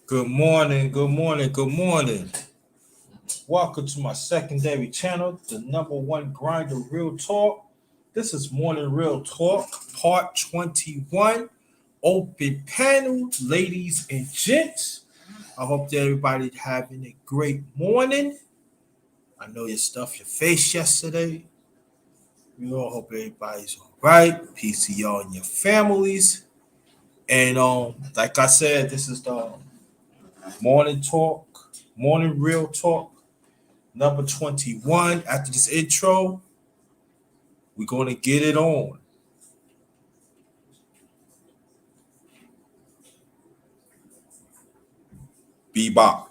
Good morning, good morning, good morning. Welcome to my secondary channel, the number one grinder real talk. This is Morning Real Talk, part 21. Open panel, ladies and gents. I hope that everybody having a great morning. I know you stuffed your face yesterday. We all hope everybody's all right. Peace to y'all and your families. And like I said, this is the morning talk, morning real talk, number 21. After this intro, we're going to get it on. Be back.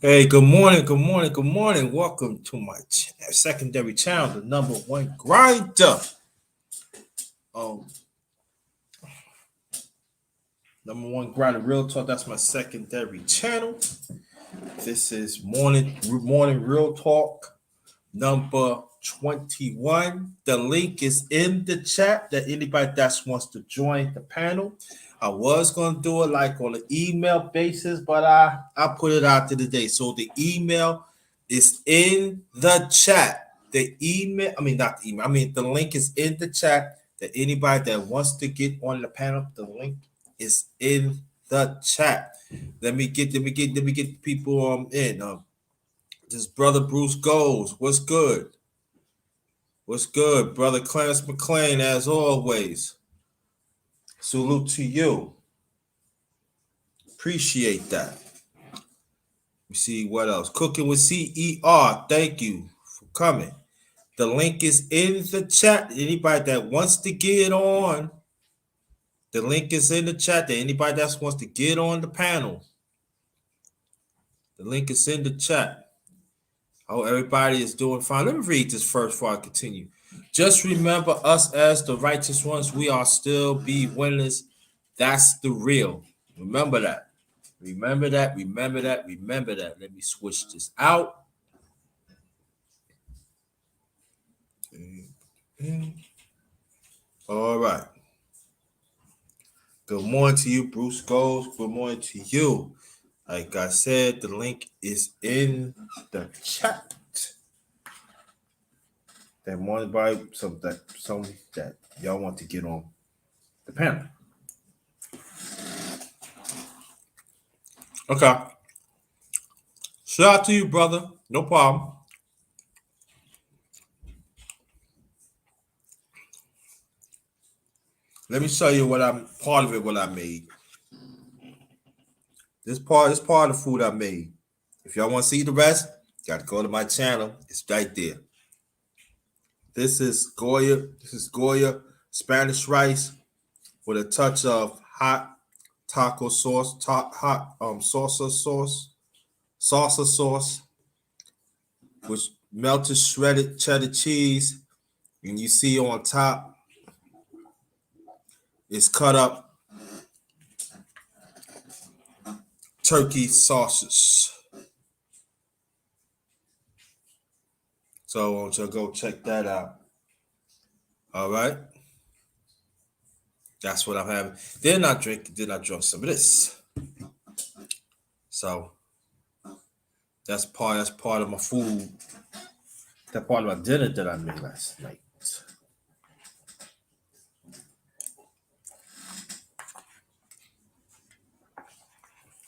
Hey, good morning, good morning, good morning. Welcome to my secondary channel, the number one grinder. Um, Number one grinder, real talk. That's my secondary channel. This is morning real talk number 21. The link is in the chat that anybody that wants to join the panel. I was gonna do it like on an email basis, but I put it out to today. So the email is in the chat. The email, I mean not the email, I mean the link is in the chat that anybody that wants to get on the panel, the link is in the chat. Let me get people in. This brother Bruce Goes. What's good? What's good, brother Clarence McLean? As always, salute to you. Appreciate that. We see what else. Cooking with CER. Thank you for coming. The link is in the chat. Anybody that wants to get on, the link is in the chat. That anybody that wants to get on the panel, the link is in the chat. Oh, everybody is doing fine. Let me read this first before I continue. Just remember us as the righteous ones. We are still be winners. That's the real. Remember that. Remember that. Remember that. Remember that. Let me switch this out. All right. Good morning to you, Bruce Goes. Good morning to you. Like I said, the link is in the chat. That morning by some that y'all want to get on the panel. Okay. Shout out to you, brother. No problem. Let me show you what I'm part of it. What I made. This part of the food I made. If y'all want to see the rest, got to go to my channel. It's right there. This is Goya. This is Goya Spanish rice with a touch of hot taco sauce, hot salsa sauce, with melted shredded cheddar cheese, and you see on top is cut up turkey sausages. So I want you to go check that out. All right. That's what I'm having. Then I drink some of this. So that's part of my food. That part of my dinner that I made last night.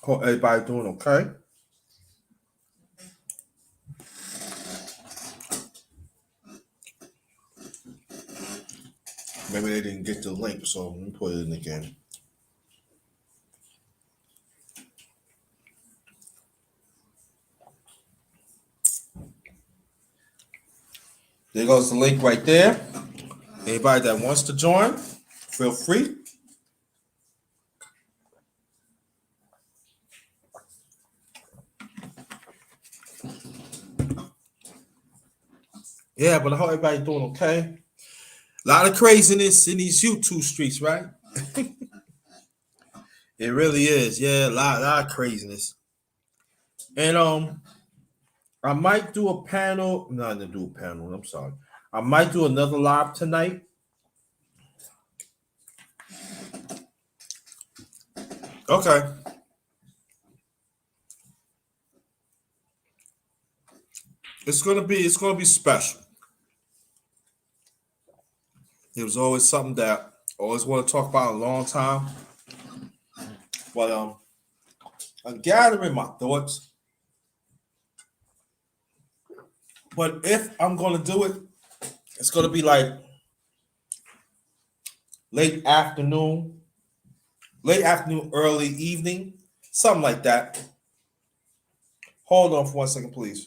Hope everybody doing okay. Maybe they didn't get the link, so let me put it in again. There goes the link right there. Anybody that wants to join, feel free. Yeah, but I hope everybody doing okay. A lot of craziness in these YouTube streets, right? It really is. Yeah, a lot of craziness. And I might do a panel. No, I didn't do a panel. I'm sorry. I might do another live tonight. Okay. It's gonna be special. It was always something that I always want to talk about a long time. But I'm gathering my thoughts. But if I'm gonna do it, it's gonna be like late afternoon, early evening, something like that. Hold on for 1 second, please.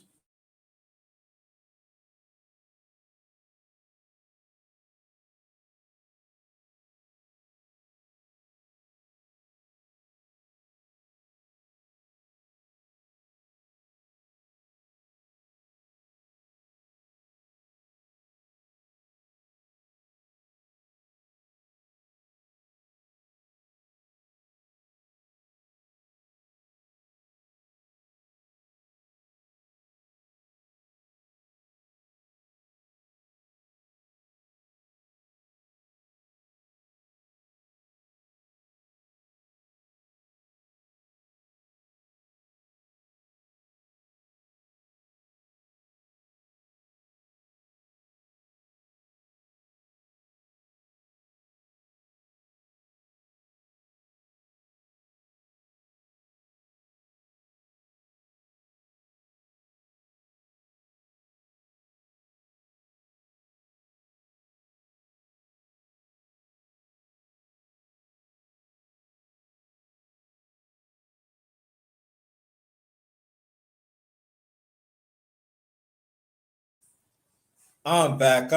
I'm back.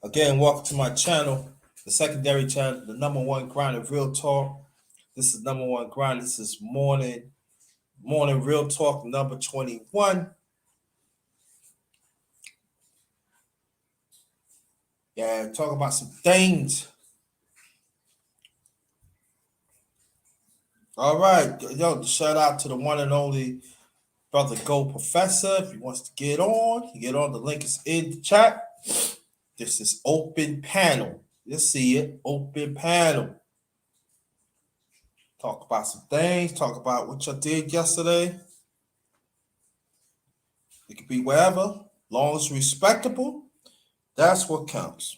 Again, welcome to my channel, the secondary channel, the number one grind of real talk. This is number one grind. This is morning real talk number 21. Yeah, talk about some things. All right, yo, shout out to the one and only brother Go Professor. If he wants to get on, you get on. The link is in the chat. This is open panel. You'll see it. Open panel. Talk about some things. Talk about what you did yesterday. It could be wherever, long as respectable. That's what counts.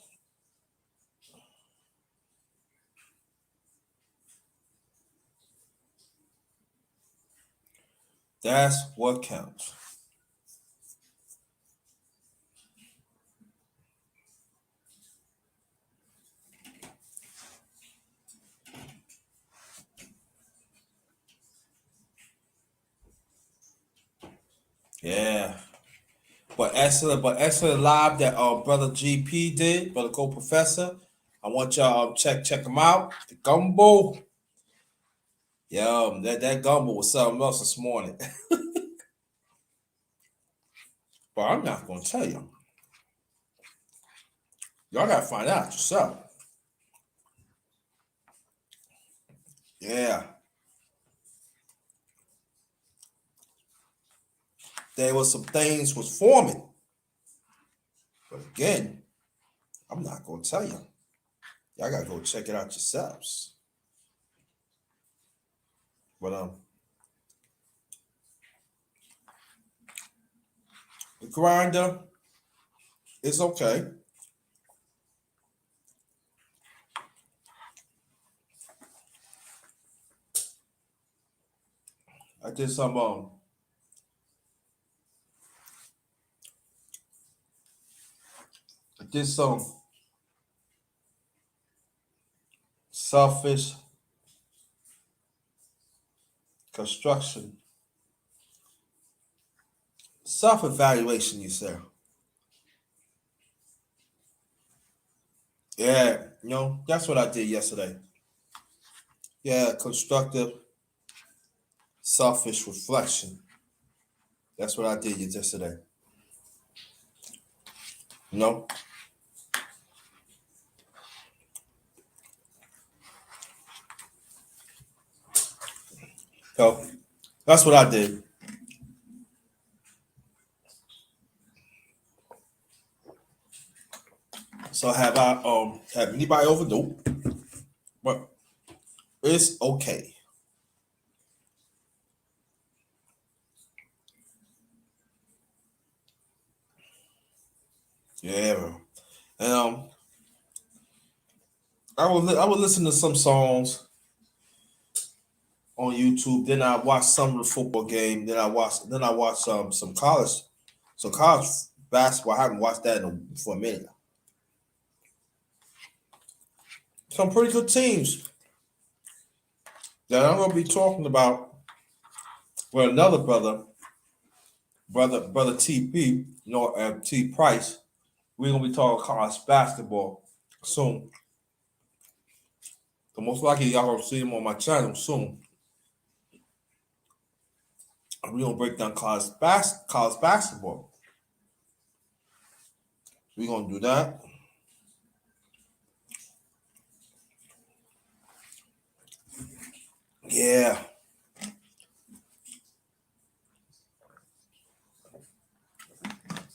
That's what counts. Yeah. But excellent live that brother GP did, brother Go Professor. I want y'all check them out. The gumbo. Yeah, that gumbo was something else this morning. But I'm not gonna tell you. Y'all gotta find out yourself. Yeah. There was some things was forming. But again, I'm not gonna tell you. Y'all gotta go check it out yourselves. But the grinder is okay. I did some selfish construction, self-evaluation, you say. Yeah, that's what I did yesterday. Yeah, constructive, selfish reflection. That's what I did yesterday. You know? So that's what I did. So have anybody over? Nope. But it's okay. Yeah. And I would listen to some songs on YouTube. Then I watch some of the football game. Then I watch some college basketball. I haven't watched that for a minute. Some pretty good teams that I'm gonna be talking about with another brother TP, T Price. We're gonna be talking college basketball soon. So most likely y'all gonna see him on my channel soon. We're gonna break down college basketball. We're gonna do that. Yeah.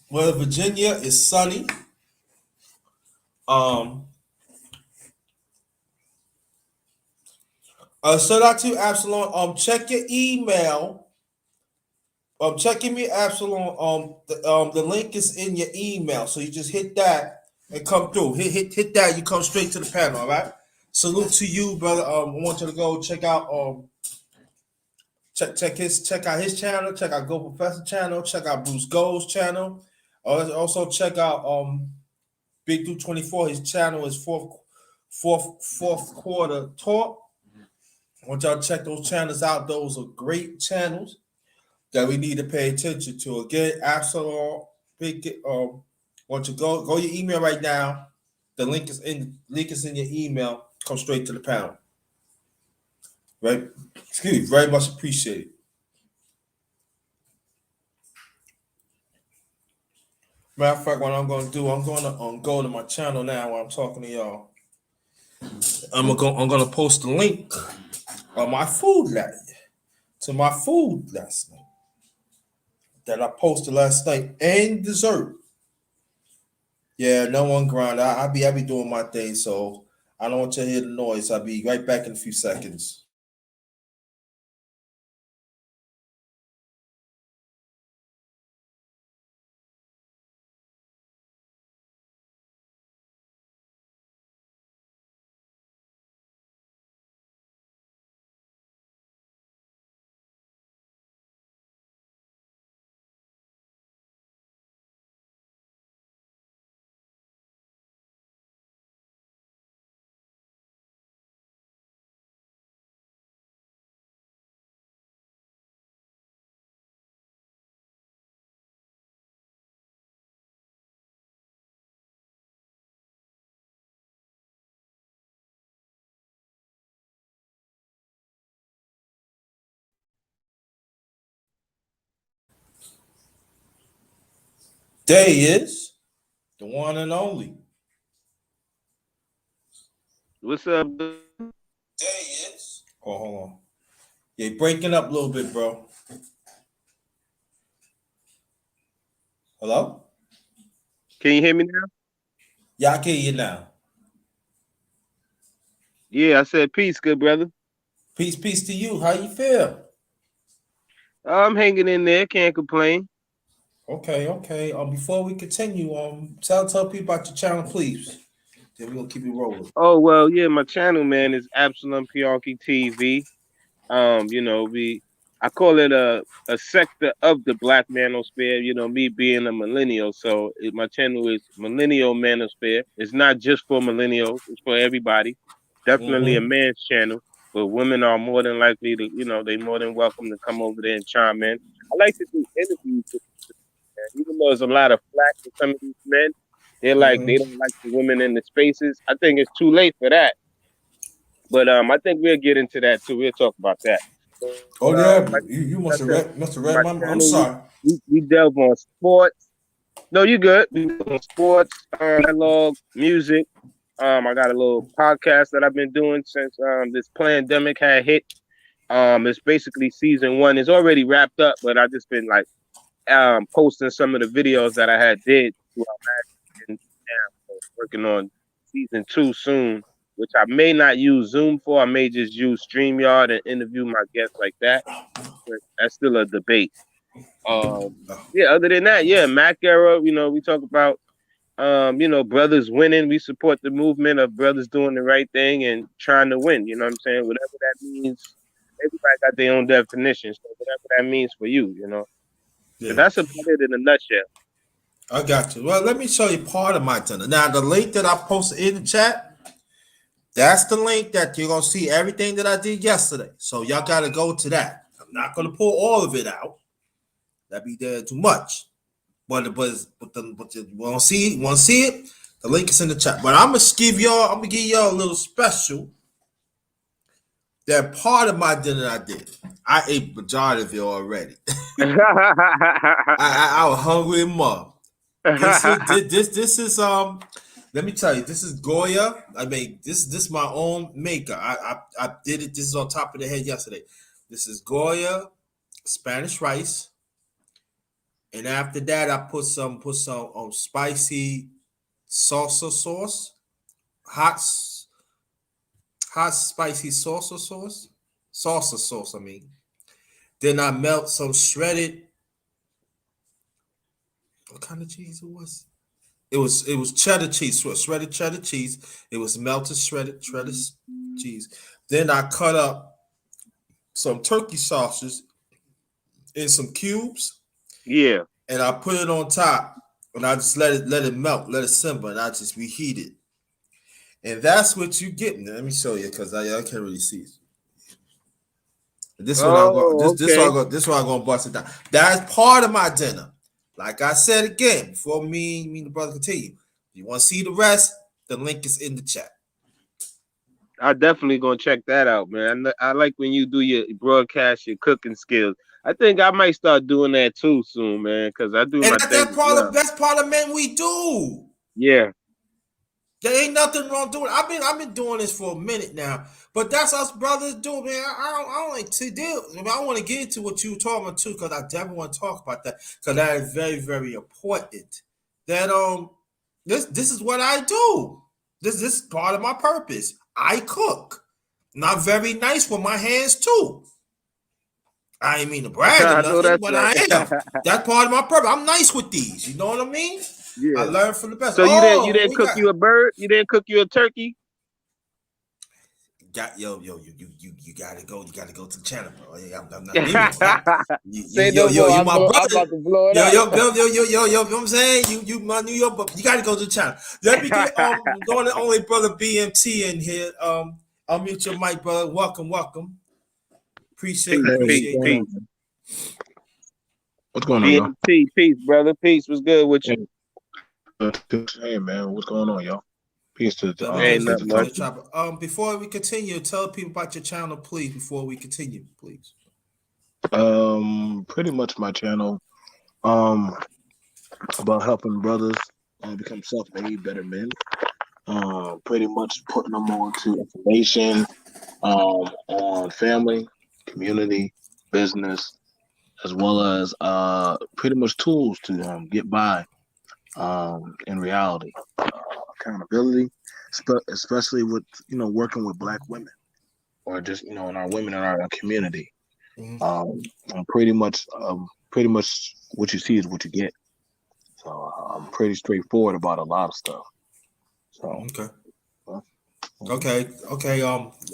Well, Virginia is sunny. Shout out to Absalom. Check your email. Check your Absalom. The link is in your email, so you just hit that and come through. Hit that. You come straight to the panel. All right. Salute to you, brother. I want you to go check out check out his channel. Check out Go Professor channel. Check out Bruce Gold's channel. Also check out Big Dude 24. His channel is fourth quarter talk. I want y'all to check those channels out. Those are great channels that we need to pay attention to. Again, Absalom, big why don't you go your email right now? The link is in your email. Come straight to the panel. Right? Excuse me, very much appreciated. Matter of fact, what I'm gonna do, I'm gonna go to my channel now while I'm talking to y'all. I'm gonna post the link of my food last night that I posted last night and dessert. Yeah, no one grind. I be doing my thing, so I don't want you to hear the noise. I'll be right back in a few seconds. There he is, the one and only. What's up? There he is. Oh, hold on. Yeah, breaking up a little bit, bro. Hello? Can you hear me now? Yeah, I can hear you now. Yeah, I said peace, good brother. Peace to you. How you feel? I'm hanging in there, can't complain. Okay. Before we continue, tell people about your channel, please. Then we're gonna keep it rolling. Oh well, yeah, my channel, man, is Absalom Pianki TV. We I call it a sector of the Black Manosphere. Me being a millennial, so my channel is Millennial Manosphere. It's not just for millennials; it's for everybody. Definitely a Mm-hmm. man's channel, but women are more than likely to, they more than welcome to come over there and chime in. I like to do interviews with men, even though there's a lot of flack with some of these men. They're like they Mm-hmm. don't like the women in the spaces. I think it's too late for that. But I think we'll get into that too. We'll talk about that. But Oh yeah, like you I said, must have read my my. I'm channel sorry. we delve on sports. No, you good. We delve on sports, dialogue, music. I got a little podcast that I've been doing since this pandemic had hit. It's basically season one. It's already wrapped up, but I just been like posting some of the videos that I had did throughout and now working on season two soon, which I may not use Zoom for. I may just use StreamYard and interview my guests like that. But that's still a debate. Um, yeah, other than that, yeah, Mac era, we talk about brothers winning. We support the movement of brothers doing the right thing and trying to win. You know what I'm saying? Whatever that means, everybody got their own definition. So whatever that means for you, But Yeah, that's about it in a nutshell. I got you. Well, let me show you part of my tunnel. Now, the link that I posted in the chat, that's the link that you're gonna see everything that I did yesterday. So y'all gotta go to that. I'm not gonna pull all of it out. That'd be there too much. But you want to see it? The link is in the chat. But I'm gonna give y'all a little special. That part of my dinner I did. I ate majority of it already. I was hungry and mom. This is Let me tell you, this is Goya. I mean, this is my own maker. I did it. This is on top of the head yesterday. This is Goya Spanish rice, and after that, I put some spicy salsa sauce, hot hot spicy salsa sauce. I mean, then I melt some shredded. What kind of cheese it was? It was cheddar cheese, shredded cheddar cheese. It was melted shredded cheese. Then I cut up some turkey sausages in some cubes, Yeah. and I put it on top, and I just let it melt, let it simmer, and I just reheat it. And that's what you get. Let me show you because I can't really see it. This one I'm going. Oh, okay. This one I'm going to bust it down. That's part of my dinner. Like I said again, before me and the brother continue, if you want to see the rest, the link is in the chat. I definitely gonna check that out, man. I like when you do your broadcast, your cooking skills. I think I might start doing that too soon, man, because I do And my thing that's as part of well. that's part of men we do. Yeah. There ain't nothing wrong doing it. I've been doing this for a minute now, but that's us brothers do, man. I don't like to deal. I mean, I want to get into what you were talking about too, because I definitely want to talk about that because that is very very important. That this is what I do. This is part of my purpose. I cook. Not very nice with my hands too. I ain't mean to brag or I know nothing, that's but right. I am. That's part of my purpose. I'm nice with these. You know what I mean? I Yeah. learned from the best. So you Oh, didn't we cook got you a bird? You didn't cook you a turkey? you gotta go to the channel, bro. I'm not leaving on that. Say no more. You my I'm brother. about to blow it Yo, up. yo, yo, yo, yo, yo, yo, you know what I'm saying? You my New York, but you gotta go to the channel. Let me get going to only brother BMT in here. I'll mute your mic, brother. Welcome. Peace, peace, Appreciate that. peace. What's going on, y'all? BMT, peace, brother. Peace. What's good with you? Hey, man, what's going on, y'all? Peace to Let me Ain't just nothing the much. topic. before we continue, tell people about your channel, please. Before we continue, please. Pretty much my channel, um, about helping brothers become self-made better men. Pretty much putting them on to information, on family, community, business, as well as pretty much tools to get by, in reality, accountability, especially with working with Black women or just in our women in our community. Mhm. I'm pretty much what you see is what you get. So I'm pretty straightforward about a lot of stuff. So Okay. uh, Okay.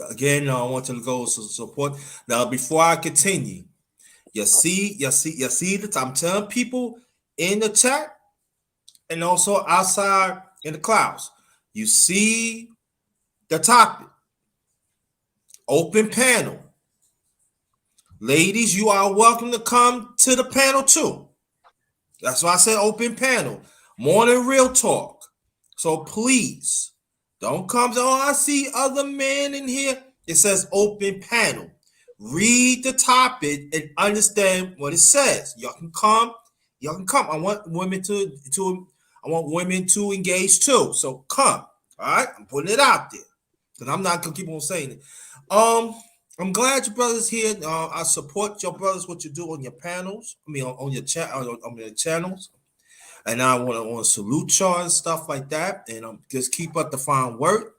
Again, I want to go support. Now, before I continue, you see that I'm telling people in the chat and also outside in the clouds. You see the topic, open panel. Ladies, you are welcome to come to the panel too. That's why I said open panel. Morning real talk. So please don't come. Oh, I see other men in here. It says open panel. Read the topic and understand what it says. Y'all can come. Y'all can come. I want women to engage too. So come. All right. I'm putting it out there. Because I'm not gonna keep on saying it. I'm glad your brothers here. I support your brothers, what you do on your panels. I mean, on your chat, on your channels. And I want to salute y'all and stuff like that. And just keep up the fine work.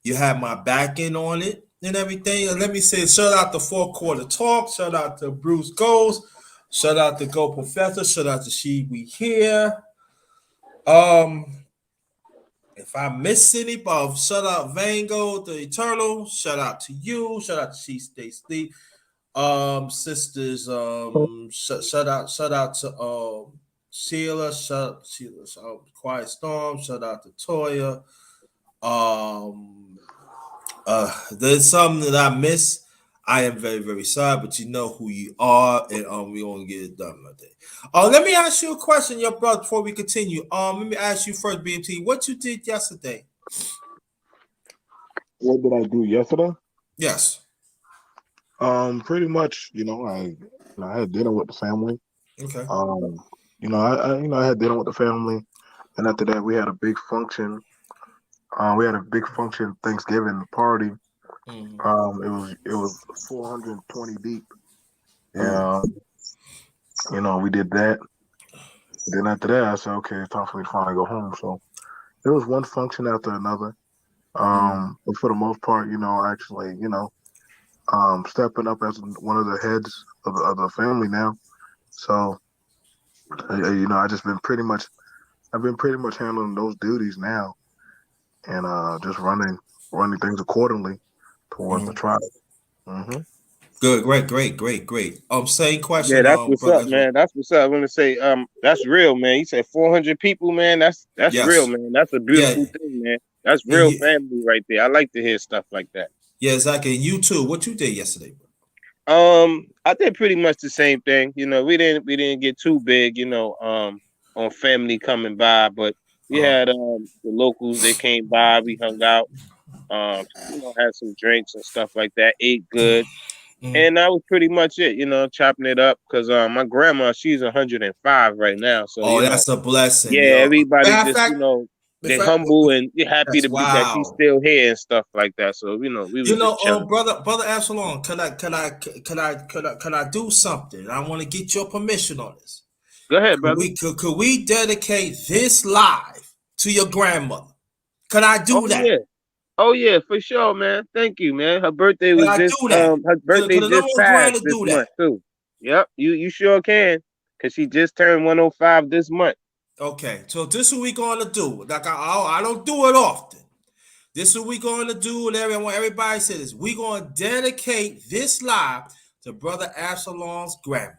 You have my backing on it and everything. And let me say, shout out to Four Quarter Talk. Shout out to Bruce Goes. Shout out to Go Professor. Shout out to She We Here. If I miss anybody, shout out Vango, the Eternal. Shout out to you. Shout out to She Stay Sleep. Sisters. Shout out to Sheila. Sheila. Quiet Storm. Shout out to Toya. There's something that I miss. I am very, very sorry, but you know who you are, and we're gonna get it done right there. Let me ask you a question, your brother, before we continue. Let me ask you first, BMT, what you did yesterday? what did I do yesterday? Yes. Pretty much, I had dinner with the family. Okay. I had dinner with the family, and after that, we had a big function. We had a big function Thanksgiving party. Mm-hmm. It was 420 deep. Yeah, we did that. Then after that, I said, okay, it's time for me to finally go home. So it was one function after another. But for the most part, actually, stepping up as one of the heads of the family now. So, I just I've been pretty much handling those duties now, and just running things accordingly towards the Mm-hmm. tribe. Mm-hmm. Good, great. Same Yeah, question, that's what's brother up, Ezra. man. That's what's up. I'm gonna say, that's real, man. You said 400 people, man. That's real, Yes. man. That's a Yeah. beautiful thing, man. That's And real you, family right there. I like to hear stuff like that. yeah, exactly. And you too. What you did yesterday, bro? I did pretty much the same thing. We didn't get too big. on family coming by, but we had the locals. They came by. We hung out. Had some drinks and stuff like that. Ate good, Mm. and that was pretty much it. Chopping it up because my grandma, she's 105 right now. So Oh, that's a blessing, yeah, yo. everybody Matter of just fact, in they fact, humble and you're happy that's to be that she's wow. still here and stuff like that. So we was just chilling. Brother Absalom, can I do something? I want to get your permission on this. Go ahead, brother. Could we dedicate this live to your grandmother? Can I Oh do that? yeah. Oh yeah, for sure, man. Thank you, man. Her birthday Can was I just do that? her birthday Could another just one grind passed to this do month that? too. Yep, you sure can. Cause she just turned 105 this month. Okay, so this is what we gonna do. Like I don't do it often. This is what we gonna do, and I want everybody to say this. We gonna dedicate this live to Brother Absalom's grandmother.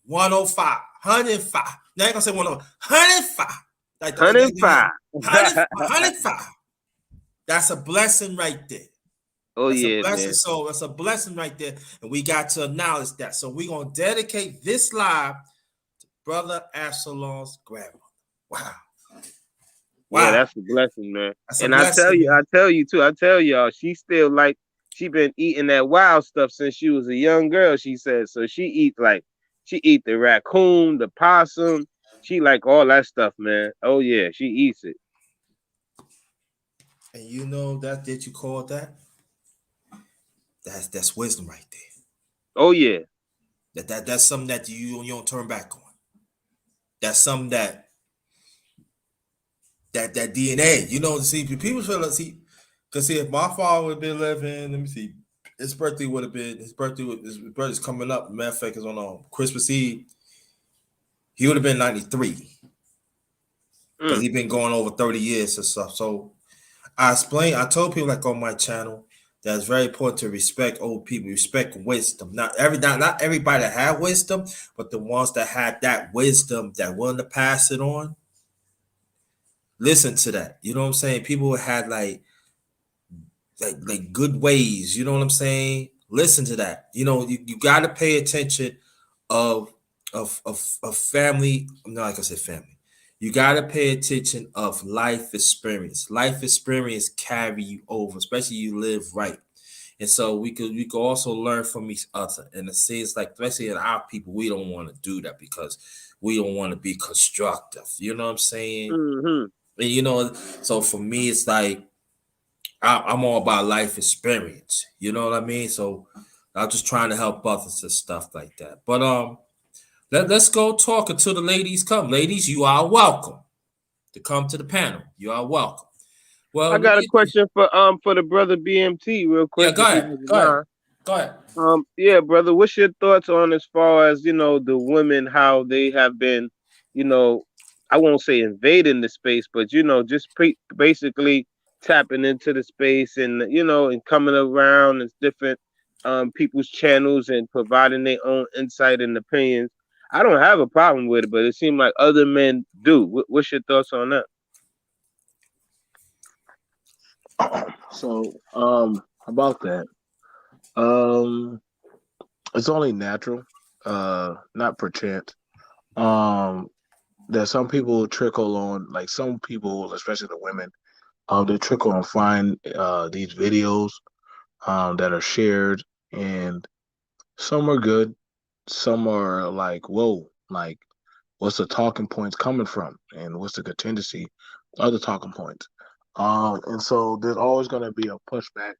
105, 105. Now I ain't gonna say 105, 105. Like, 105. 105. That's a blessing right there. Oh That's a yeah, blessing. man. So that's a blessing right there. And we got to acknowledge that. So we're gonna dedicate this live to Brother Absalom's grandmother. Wow. Yeah, Wow. that's a blessing, man. That's a And I tell blessing, you, man. I tell you too, I tell y'all, she been eating that wild stuff since she was a young girl, she said. So she eat the raccoon, the possum, she like all that stuff, man. Oh yeah, she eats it. And you know that you call that? That's wisdom right there. Oh yeah. That's something that you don't turn back on. That's something that DNA. See, people feel like because if my father would have been living, let me see, his birthday would have been his birthday's coming up. Matter of fact, is on Christmas Eve. He would have been 93 because Mm. he been going over 30 years and stuff. So I told people like on my channel that it's very important to respect old people, respect wisdom. Not everybody that have wisdom, but the ones that had that wisdom that willing to pass it on. Listen to that. You know what I'm saying? People who had like good ways. You know what I'm saying? Listen to that. You got to pay attention of of family. No, like I said, family. You got to pay attention of life experience. Life experience carry you over, especially you live right. And so we could also learn from each other. And it seems like, especially in our people, we don't want to do that because we don't want to be constructive. You know what I'm saying? Hmm. And so for me, it's like I'm all about life experience. You know what I mean? So I'm just trying to help others and stuff like that. But let's go talk until the ladies come. Ladies, you are welcome to come to the panel. You are welcome. Well, I let got a me. question for the brother BMT real Yeah, quick, go if he ahead. doesn't Go ahead. mind. Go ahead. Yeah, brother, what's your thoughts on as far as, the women, how they have been, you know, I won't say invading the space, but, just basically tapping into the space and, and coming around and different people's channels and providing their own insight and opinions. I don't have a problem with it, but it seems like other men do. What's your thoughts on that? So, about that, um, it's only natural, not perchance. Um, that some people trickle on, like some people, especially the women, they trickle and find these videos that are shared, and some are good, some are like, whoa, like what's the talking points coming from, and what's the contingency of the talking points. And so there's always going to be a pushback.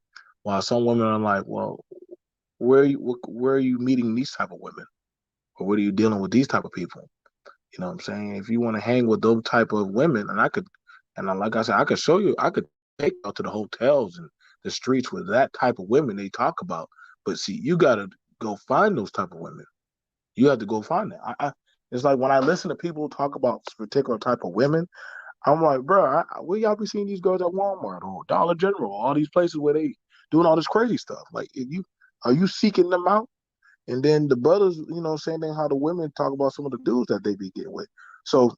While some women are like, well, where are you meeting these type of women, or where are you dealing with these type of people? You know what I'm saying? If you want to hang with those type of women, like I said, I could show you, I could take you out to the hotels and the streets with that type of women they talk about. But see, you got to go find those type of women. You have to go find that. It's like when I listen to people talk about this particular type of women, I'm like, bro, where y'all be seeing these girls at Walmart or Dollar General, all these places where they doing all this crazy stuff? Like, are you seeking them out? And then the brothers, same thing how the women talk about some of the dudes that they be getting with. So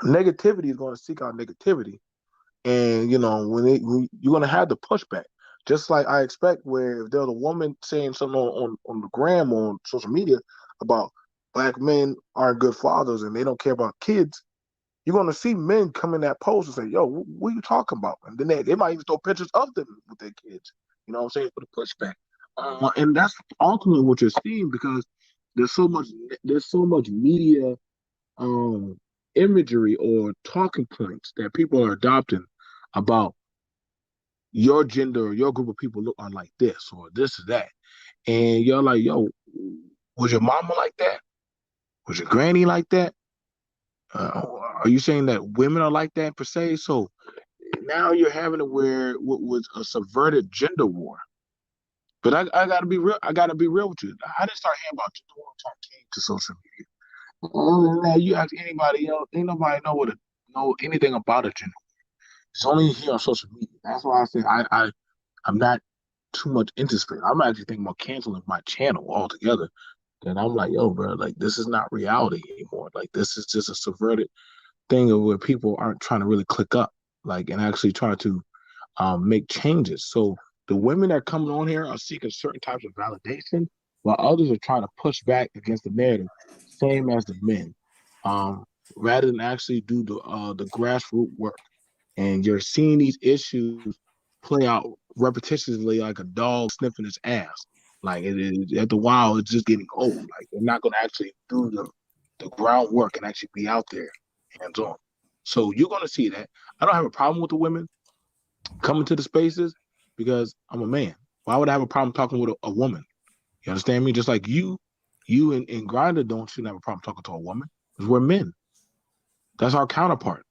negativity is going to seek out negativity. And, when you're going to have the pushback. Just like I expect where if there's a woman saying something on the gram or on social media about black men aren't good fathers and they don't care about kids, you're going to see men come in that post and say, yo, what are you talking about? And then they might even throw pictures of them with their kids, you know what I'm saying, for the pushback. And that's ultimately what you're seeing because there's so much media um, imagery or talking points that people are adopting about your gender or your group of people look are like this or this or that. And you're like, yo, was your mama like that? Was your granny like that? Are you saying that women are like that per se? So now you're having it where what was a subverted gender war. But I gotta be real. I gotta be real with you. I didn't start hearing about gender war until I came to social media. Other than that, you ask anybody else, ain't nobody know anything about a gender. It's only here on social media. That's why I say I'm not too much interested. I'm actually thinking about canceling my channel altogether. And I'm like, yo, bro, like this is not reality anymore. Like this is just a subverted thing of where people aren't trying to really click up, like, and actually try to make changes. So the women that are coming on here are seeking certain types of validation, while others are trying to push back against the narrative, same as the men, um, rather than actually do the grassroots work. And you're seeing these issues play out repetitively like a dog sniffing its ass. Like after a while, it's just getting old. Like they're not going to actually do the groundwork and actually be out there hands on. So you're going to see that. I don't have a problem with the women coming to the spaces because I'm a man. Why would I have a problem talking with a woman? You understand me? Just like you and Grinda don't shouldn't have a problem talking to a woman because we're men. That's our counterpart.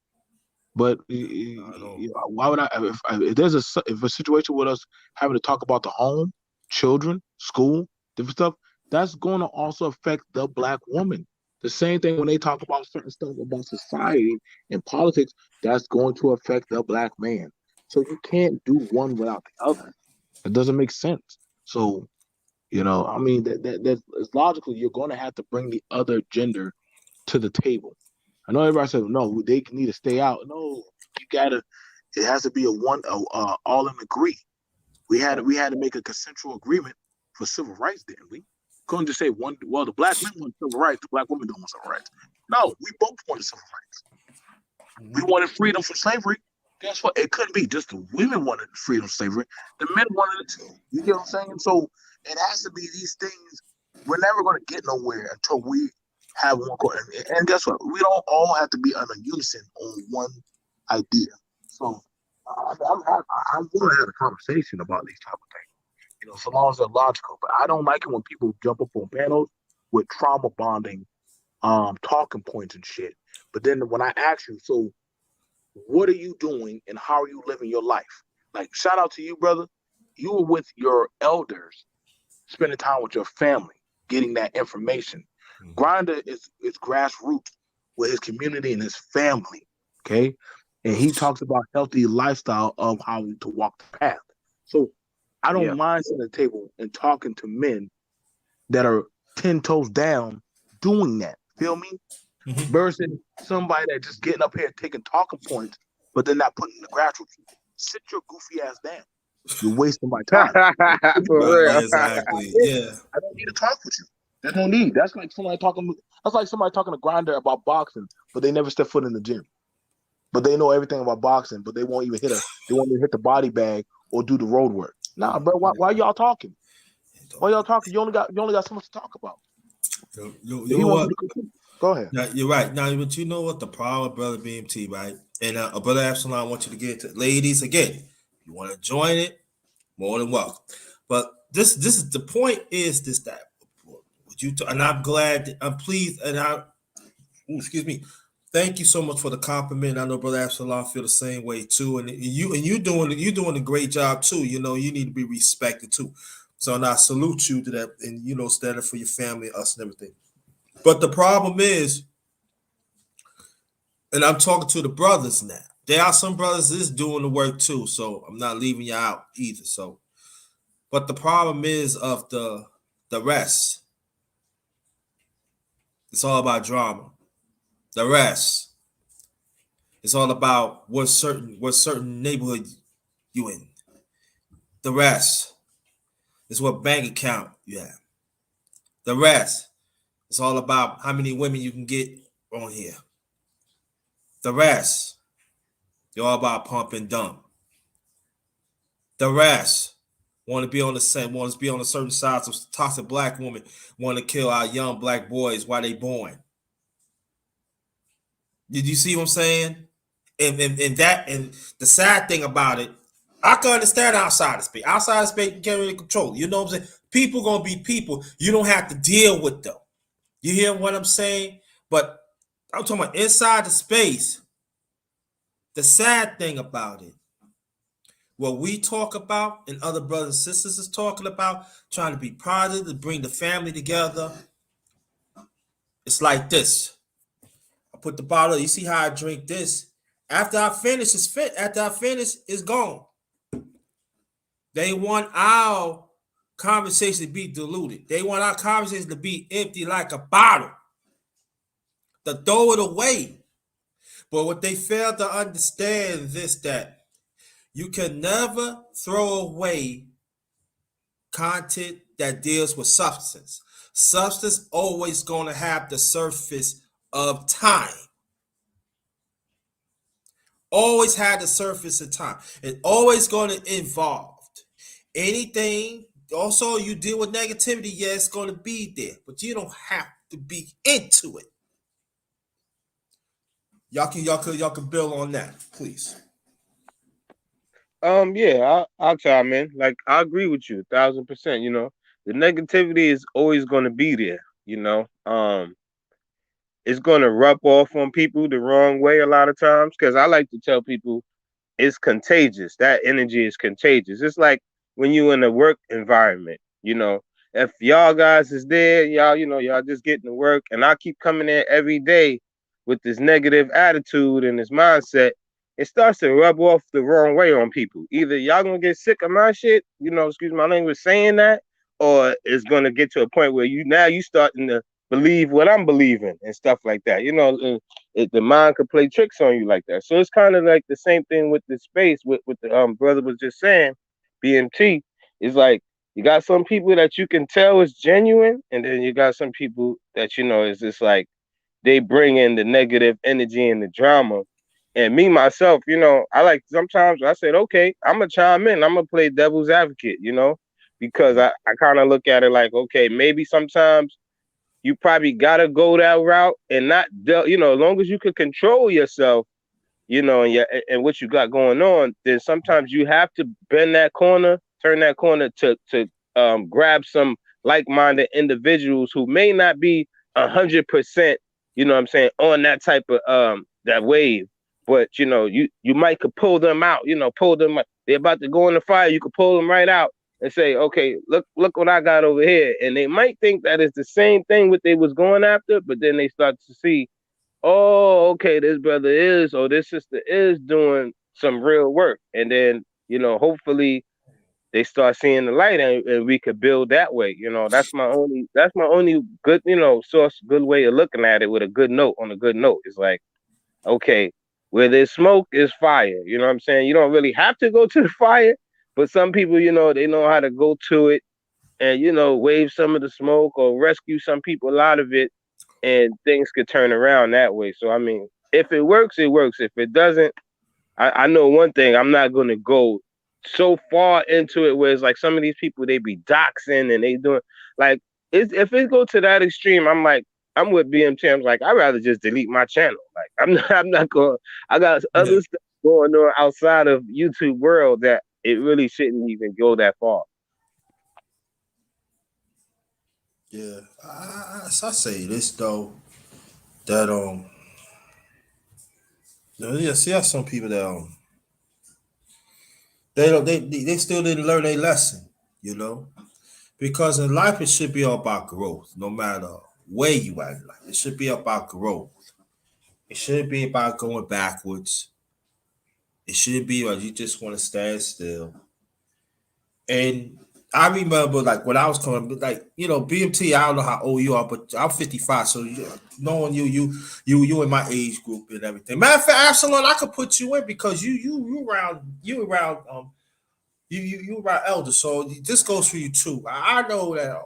But why would I? If there's a situation with us having to talk about the home, children, school, different stuff, that's going to also affect the black woman. The same thing when they talk about certain stuff about society and politics, that's going to affect the black man. So you can't do one without the other. It doesn't make sense. So I mean that's logically you're going to have to bring the other gender to the table. I know everybody says no, they need to stay out. No, you gotta. It has to be all in agree. We had to make a consensual agreement for civil rights, didn't we? Couldn't just say one. Well, the black men want civil rights, the black women don't want civil rights. No, we both wanted civil rights. We wanted freedom from slavery. Guess what? It couldn't be just the women wanted freedom from slavery. The men wanted it too. You get what I'm saying? So it has to be these things. We're never going to get nowhere until we have one core. And guess what? We don't all have to be on a unison on one idea. So I'm willing to have a conversation about these type of things, so long as they're logical. But I don't like it when people jump up on panels with trauma bonding, talking points and shit. But then when I ask you, so what are you doing and how are you living your life? Like, shout out to you, brother. You were with your elders, spending time with your family, getting that information. Mm-hmm. Grinda is grassroots with his community and his family, okay? And he talks about healthy lifestyle of how to walk the path. So I don't mind sitting at the table and talking to men that are 10 toes down doing that. Feel me? Mm-hmm. Versus somebody that just getting up here taking talking points, but they're not putting the grassroots. Sit your goofy ass down. You're wasting my time. For real. Exactly. Yeah. I don't need to talk with you. There's no need. That's like somebody talking to Grinda about boxing, but they never step foot in the gym. But they know everything about boxing, but they won't even hit the body bag or do the road work. Nah, bro, why y'all talking? Why y'all talking? You only got so much to talk about. You know what? Go ahead. Now, you're right. Now, but you know what the problem, brother BMT, right? And brother Absalom, I want you to get to ladies again. If you want to join it, more than welcome. But this is the point. Is this that? Would you? And I'm glad. I'm pleased. And excuse me. Thank you so much for the compliment. I know brother Absalom feel the same way too. And you doing a great job too. You need to be respected too. So and I salute you to that. And stand up for your family, us, and everything. But the problem is, and I'm talking to the brothers now. There are some brothers is doing the work too, so I'm not leaving you out either. So, but the problem is of the rest. It's all about drama. The rest. It's all about what certain neighborhood you in. The rest is what bank account you have. The rest It's all about how many women you can get on here. The rest, they're all about pump and dump. The rest want to be on a certain side. So toxic black woman want to kill our young black boys while they born. Did you see what I'm saying? And the sad thing about it, I can understand outside of space. Outside of space, you can't really control it. You know what I'm saying? People gonna be people. You don't have to deal with them. You hear what I'm saying? But I'm talking about inside the space. The sad thing about it, what we talk about and other brothers and sisters is talking about, trying to be positive, to bring the family together. It's like this. I put the bottle, you see how I drink this. After I finish, it's fit. After I finish, it's gone. They want our conversation to be diluted. They want our conversation to be empty like a bottle. To throw it away. But what they fail to understand is this, that you can never throw away content that deals with substance. Substance always going to have the surface of time. Always had the surface of time. It's always going to involve anything. Also, you deal with negativity, yeah, it's going to be there, but you don't have to be into it. Y'all can build on that, please. Yeah, I'll chime in. Like, I agree with you 1,000%. You know, the negativity is always going to be there. You know, it's going to rub off on people the wrong way a lot of times. Because I like to tell people it's contagious. That energy is contagious. It's like when you in a work environment. You know, if y'all guys is there, y'all just getting to work, and I keep coming in every day with this negative attitude and this mindset, it starts to rub off the wrong way on people. Either y'all gonna get sick of my shit, excuse my language, saying that, or it's gonna get to a point where you starting to believe what I'm believing and stuff like that. The mind could play tricks on you like that. So it's kind of like the same thing with the space. With the brother was just saying, BMT is like you got some people that you can tell is genuine, and then you got some people that is just like they bring in the negative energy and the drama. And me myself, I like sometimes I said, okay, I'm gonna chime in. I'm gonna play devil's advocate, because I kind of look at it like, okay, maybe sometimes you probably gotta go that route and not, as long as you can control yourself, and what you got going on, then sometimes you have to bend that corner, turn that corner to grab some like-minded individuals who may not be 100%, what I'm saying, on that type of that wave, but you might could pull them out, pull them. They're about to go in the fire, you could pull them right out and say, okay, look what I got over here, and they might think that it's the same thing what they was going after, but then they start to see, oh, okay, this brother is, or this sister is doing some real work. And then, hopefully they start seeing the light, and we could build that way. That's my only good, good way of looking at it, with a good note, on a good note. It's like, okay, where there's smoke is fire. You know what I'm saying? You don't really have to go to the fire, but some people, they know how to go to it and, wave some of the smoke or rescue some people out of it, and things could turn around that way. So, I mean, if it works, it works. If it doesn't, I know one thing, I'm not going to go so far into it where it's like some of these people, they be doxing and they doing, like, if it go to that extreme, I'm with BMT. I'm like, I'd rather just delete my channel. Like, I'm not going, I got other stuff going on outside of YouTube world that it really shouldn't even go that far. Yeah, I say this though, that yeah, see how some people that they still didn't learn a lesson, because in life it should be all about growth, no matter where you at in life. It should be about growth. It shouldn't be about going backwards. It shouldn't be like you just want to stand still. And I remember, like, when I was coming, like, BMT. I don't know how old you are, but I'm 55. So knowing you in my age group and everything. Matter of fact, Absalom, I could put you in because you around you around elders. So this goes for you too. I know that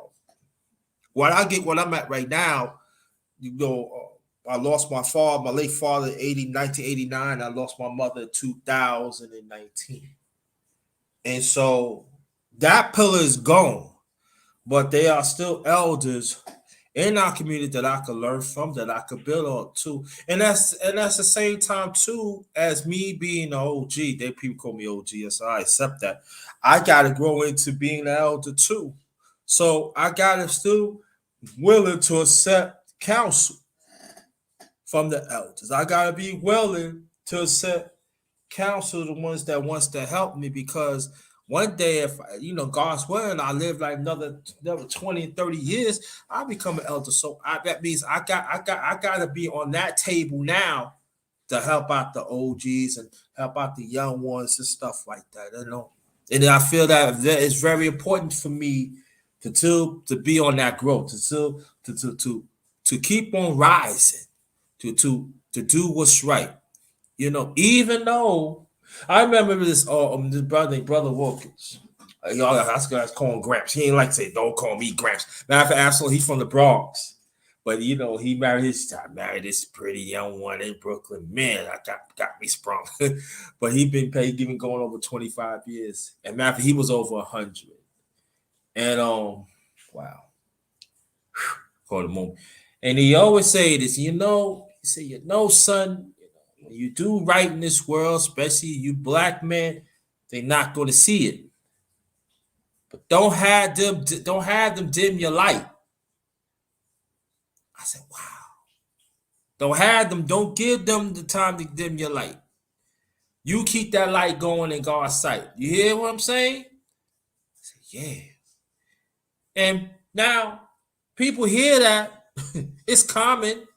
What I'm at right now, I lost my father, my late father, 1989. I lost my mother in 2019. And so that pillar is gone, but they are still elders in our community that I could learn from, that I could build on too. And that's the same time too as me being an OG. They people call me OG, so I accept that. I gotta grow into being an elder too. So I gotta still willing to accept counsel from the elders. I gotta be willing to accept counsel the ones that wants to help me, because one day, if God's willing, I live like another 20 and 30 years, I become an elder. So that means I gotta be on that table now to help out the OGs and help out the young ones and stuff like that. And I feel that it's very important for me to be on that growth, to keep on rising, to do what's right. Even though I remember this brother Wilkins. Y'all, that's guys call him Gramps. He ain't like to say, "Don't call me Gramps." Matter of fact, absolutely, he's from the Bronx, but he married this pretty young one in Brooklyn. Man, I got me sprung. But he been going over 25 years, and matter of fact, he was over 100. And wow, for the moment. And he always say this, he say, son, when you do right in this world, especially you black men, they're not going to see it. But don't have them dim your light. I said, wow. Don't give them the time to dim your light. You keep that light going in God's sight. You hear what I'm saying? I said, yeah. And now people hear that. It's common.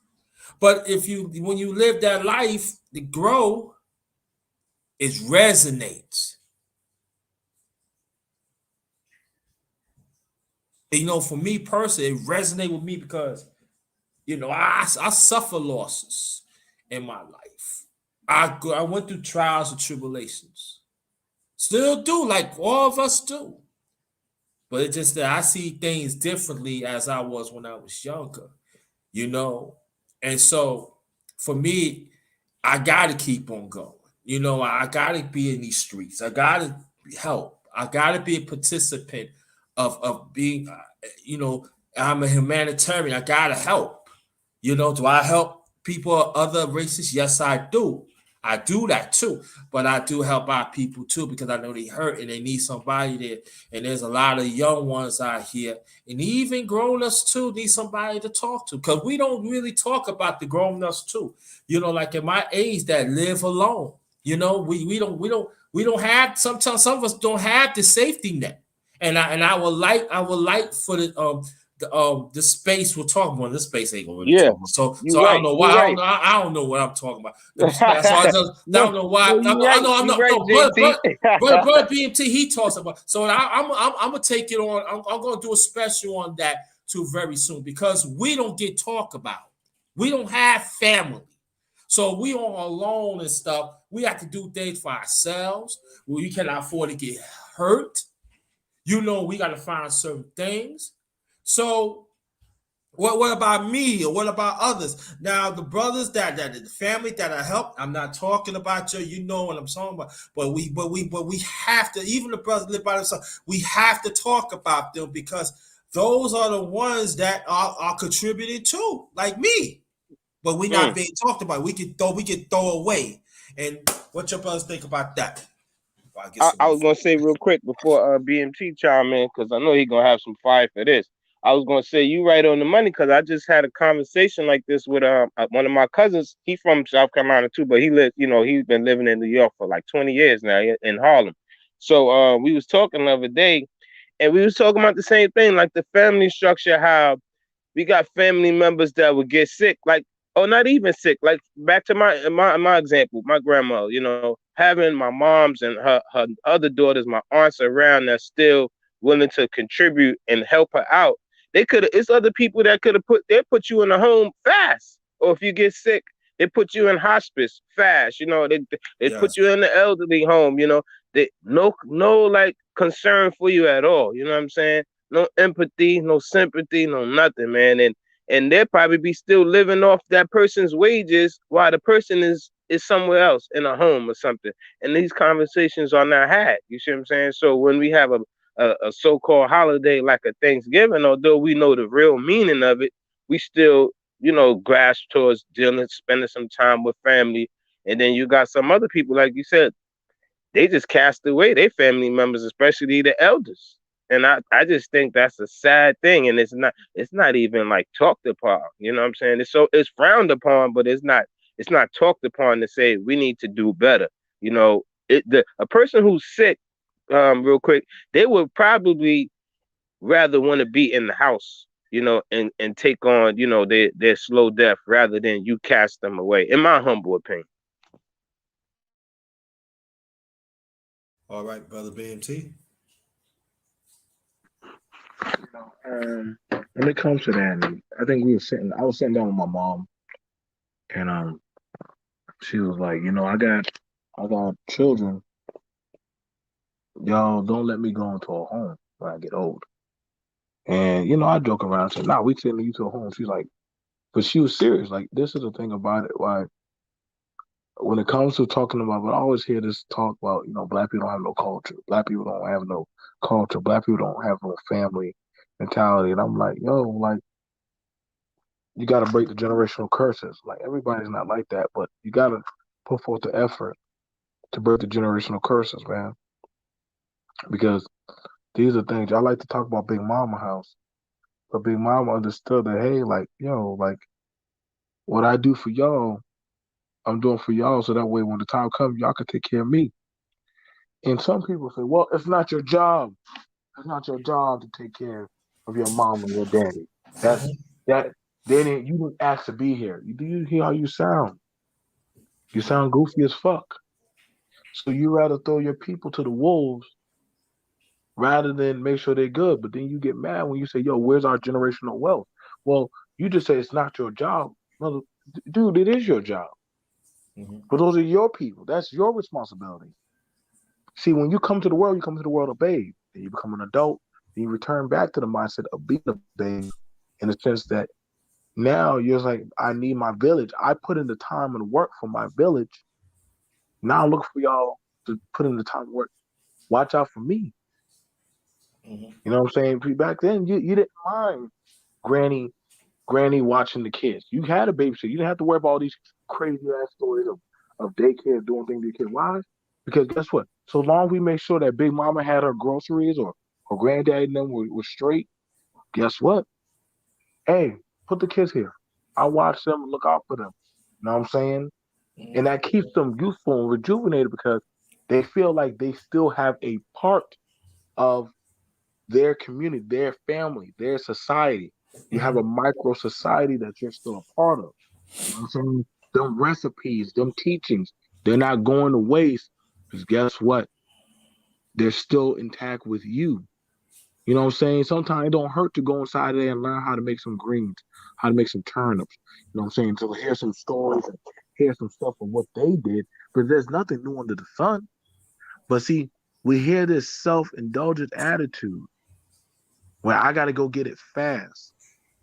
But when you live that life to grow, it resonates. And, for me personally, it resonates with me because, I suffer losses in my life. I went through trials and tribulations. Still do, like all of us do. But it's just that I see things differently as I was when I was younger, And so for me, I got to keep on going. I got to be in these streets. I got to help. I got to be a participant of being, I'm a humanitarian. I got to help. Do I help people of other races? Yes, I do. I do that too. But I do help out people too, because I know they hurt and they need somebody there. And there's a lot of young ones out here, and even grown-ups too need somebody to talk to, because we don't really talk about the grown-ups too. Like in my age that live alone. We don't have, sometimes some of us don't have the safety net. And I would like for the space we're talking about. This space ain't gonna really talk about. So I don't know why. Right. I don't know what I'm talking about. I don't know why. Brother BMT, he talks about. So I'm gonna take it on. I'm gonna do a special on that too very soon, because we don't get talked about. We don't have family. So we all alone and stuff. We have to do things for ourselves. We cannot afford to get hurt. We got to find certain things. So what about me, or what about others? Now, the brothers that the family that I helped, I'm not talking about you. You know what I'm talking about. But we have to, even the brothers live by themselves, we have to talk about them, because those are the ones that are contributing too, like me. But we're not being talked about. We can throw away. And what your brothers think about that? I was gonna say real quick before BMT chime in, because I know he's gonna have some fire for this. I was gonna say you right on the money, because I just had a conversation like this with one of my cousins. He from South Carolina too, but he lives, he's been living in New York for like 20 years now in Harlem. So we was talking the other day, and we was talking about the same thing, like the family structure, how we got family members that would get sick, like, or not even sick. Like back to my example, my grandma, having my mom's and her other daughters, my aunts around, that's still willing to contribute and help her out. It's other people that they put you in a home fast. Or if you get sick, they put you in hospice fast. They put you in the elderly home. They no like concern for you at all. You know what I'm saying? no empathy, no sympathy, no nothing, man. And they'll probably be still living off that person's wages while the person is somewhere else in a home or something. And these conversations are not had. You see what I'm saying? So when we have a so-called holiday like a Thanksgiving, although we know the real meaning of it, we still, grasp towards dealing, spending some time with family. And then you got some other people, like you said, they just cast away their family members, especially the elders. And I just think that's a sad thing. And it's not even like talked upon. You know what I'm saying? It's frowned upon, but it's not talked upon to say we need to do better. A person who's sick, real quick, they would probably rather want to be in the house, and take on, their slow death rather than you cast them away, in my humble opinion. All right, brother BMT. When it comes to that, I think I was sitting down with my mom, and she was like, I got children. Y'all don't let me go into a home when I get old. And I joke around and say, nah, we sending you to a home. She's like, but she was serious. Like, this is the thing about it. Why, when it comes to talking about, but I always hear this talk about, black people don't have no culture. Black people don't have no culture. Black people don't have no family mentality. And I'm like, yo, like, you got to break the generational curses. Like, everybody's not like that, but you got to put forth the effort to break the generational curses, man. Because these are things I like to talk about Big Mama house. But Big Mama understood that, hey, like, like, what I do for y'all, I'm doing for y'all, so that way when the time comes, y'all can take care of me. And some people say, well, it's not your job. It's not your job to take care of your mom and your daddy. That's that. Then you didn't ask to be here. Do you hear how you sound? You sound goofy as fuck. So you rather throw your people to the wolves rather than make sure they're good. But then you get mad when you say, yo, where's our generational wealth? Well, you just say it's not your job. Mother, dude, it is your job. Mm-hmm. But those are your people. That's your responsibility. See, when you come to the world, you come to the world a babe. Then you become an adult. Then you return back to the mindset of being a babe in the sense that now you're like, I need my village. I put in the time and work for my village. Now look for y'all to put in the time and work. Watch out for me. Mm-hmm. You know what I'm saying? Back then, you didn't mind granny watching the kids. You had a babysitter. You didn't have to worry about all these crazy ass stories of daycare doing things to your kid. Why? Because guess what? So long we make sure that Big Mama had her groceries or granddaddy and them were straight, guess what? Hey, put the kids here. I watch them and look out for them. You know what I'm saying? And that keeps them youthful and rejuvenated because they feel like they still have a part of their community, their family, their society. You have a micro society that you're still a part of. You know what I'm saying? Them recipes, them teachings, they're not going to waste because guess what? They're still intact with you. You know what I'm saying? Sometimes it don't hurt to go inside there and learn how to make some greens, how to make some turnips. You know what I'm saying? To hear some stories and hear some stuff of what they did. But there's nothing new under the sun. But see, we hear this self-indulgent attitude where I got to go get it fast,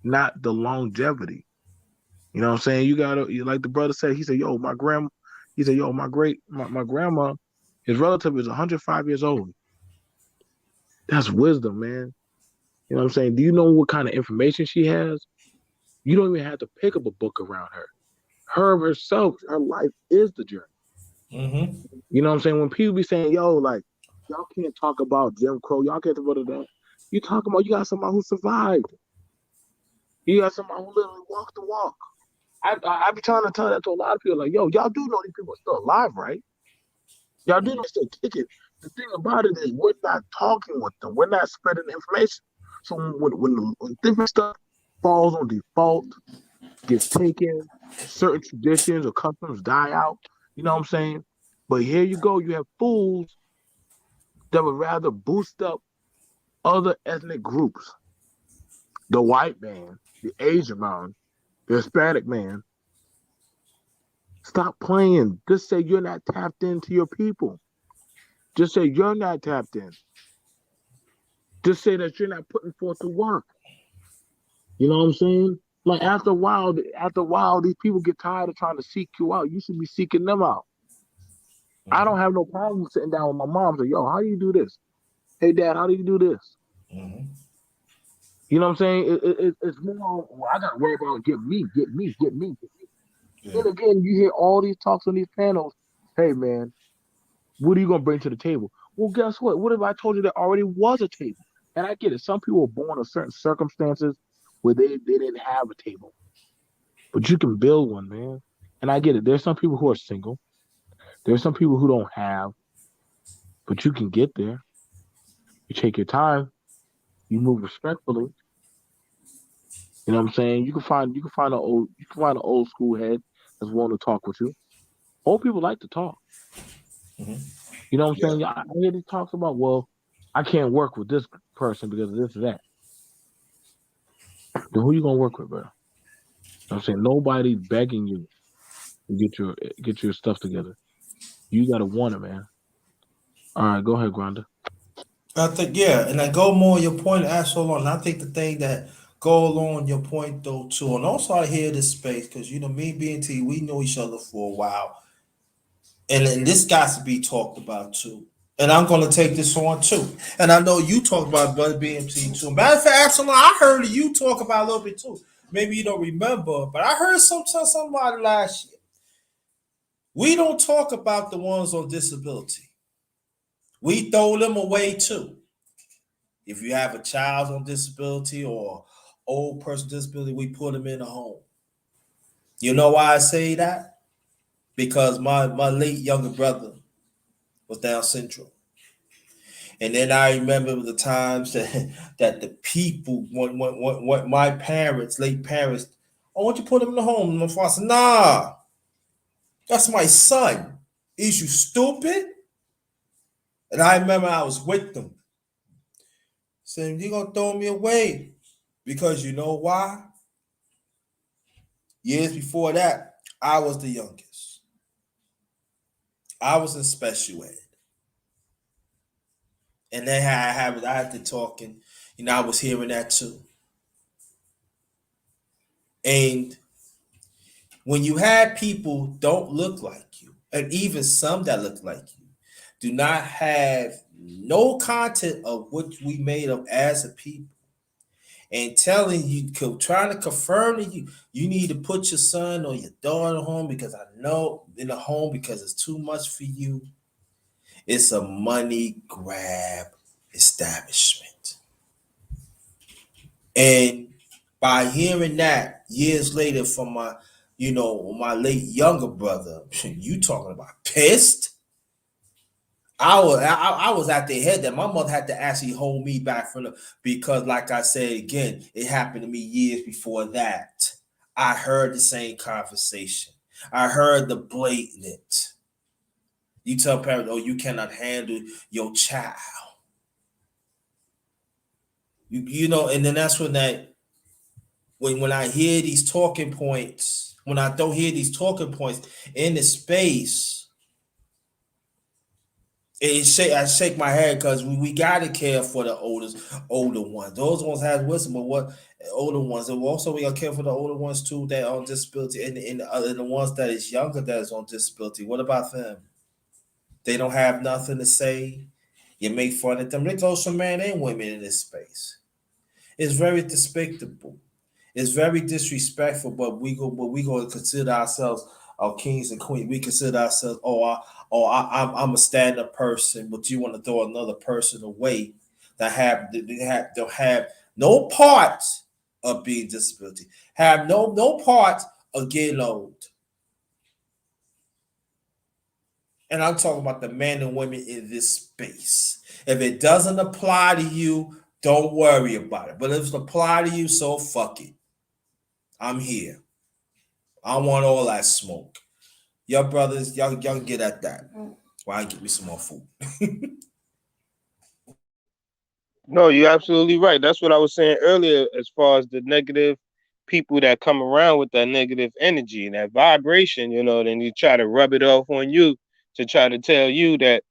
not the longevity. You know what I'm saying? You gotta, like the brother said, he said, yo, my grandma, his relative is 105 years old. That's wisdom, man. You know what I'm saying? Do you know what kind of information she has? You don't even have to pick up a book around her. Her herself, her life is the journey. Mm-hmm. You know what I'm saying? When people be saying, yo, like, y'all can't talk about Jim Crow, y'all can't talk about that. You talking about you got somebody who survived. You got somebody who literally walked the walk. I be trying to tell that to a lot of people, like, yo, y'all do know these people are still alive, right? Y'all do know they're still kicking. The thing about it is we're not talking with them. We're not spreading information. So when different stuff falls on default, gets taken, certain traditions or customs die out, you know what I'm saying? But here you go, you have fools that would rather boost up other ethnic groups. The white man, the Asian man, the Hispanic man. Stop playing. Just say you're not tapped into your people. Just say you're not tapped in. Just say that you're not putting forth the work. You know what I'm saying? Like after a while, these people get tired of trying to seek you out. You should be seeking them out. I don't Mhm. have no problem sitting down with my mom and say, yo, how do you do this? Hey dad, how do you do this? Mhm. You know what I'm saying? It's more, well, I gotta worry about get me, get me, get me, get me. Yeah. Then again, you hear all these talks on these panels. Hey man, what are you gonna bring to the table? Well, guess what? What if I told you there already was a table? And I get it. Some people were born in certain circumstances where they didn't have a table. But you can build one, man. And I get it. There's some people who are single. There's some people who don't have, but you can get there. You take your time. You move respectfully. You know what I'm saying? You can find an old school head that's willing to talk with you. Old people like to talk. Mhm. You know what I'm Yeah. saying? I hear these talks about, well, I can't work with this person because of this or that. Then who you gonna work with, bro? You know what I'm saying? Nobody's begging you to get your stuff together. You gotta want it, man. All right, go ahead, Grinda. I think yeah, and I go more on your point, ask so long. I think the thing that go along your point though too, and also I hear this space because me being T, we know each other for a while, and this got to be talked about too. And I'm gonna take this on too. And I know you talked about Brother BMT too. Matter of fact, Absalom, I heard you talk about a little bit too. Maybe you don't remember, but I heard somebody last year. We don't talk about the ones on disability. We throw them away too. If you have a child on disability or old person with disability, we put them in a home. You know why I say that? Because my late younger brother was Down syndrome. And then I remember the times that the people, when my parents, late parents, I want you to put him in the home. And my father said, nah, that's my son. Is you stupid? And I remember I was with them saying, you're going to throw me away. Because you know why? Years before that, I was the youngest. I was in special ed. And they I had to talking, I was hearing that too. And when you have people don't look like you, and even some that look like you, do not have no content of what we made of as a people, and telling you, trying to confirm to you, you need to put your son or your daughter home because I know in a home because it's too much for you. It's a money grab establishment. And by hearing that years later from my late younger brother, you talking about pissed. I was at the head that my mother had to actually hold me back from the because, like I said again, it happened to me years before that. I heard the same conversation. I heard the blatant. You tell parents, oh, you cannot handle your child. And then that's when I hear these talking points, when I don't hear these talking points in the space, I shake my head because we gotta care for the older ones. Those ones have wisdom, but what older ones, and also we gotta care for the older ones too that are on disability, and the ones that is younger that is on disability. What about them? They don't have nothing to say. You make fun of them. There goes some men and women in this space. It's very despicable. It's very disrespectful, but we go to consider ourselves our kings and queens. We consider ourselves, I'm a stand up person, but you want to throw another person away that don't have no part of being disability, have no part of getting old. And I'm talking about the men and women in this space. If it doesn't apply to you, don't worry about it. But if it applies to you, so fuck it. I'm here. I want all that smoke. Your brothers, y'all can get at that. Why well, get me some more food? No, you're absolutely right. That's what I was saying earlier as far as the negative people that come around with that negative energy and that vibration, then you try to rub it off on you to try to tell you that,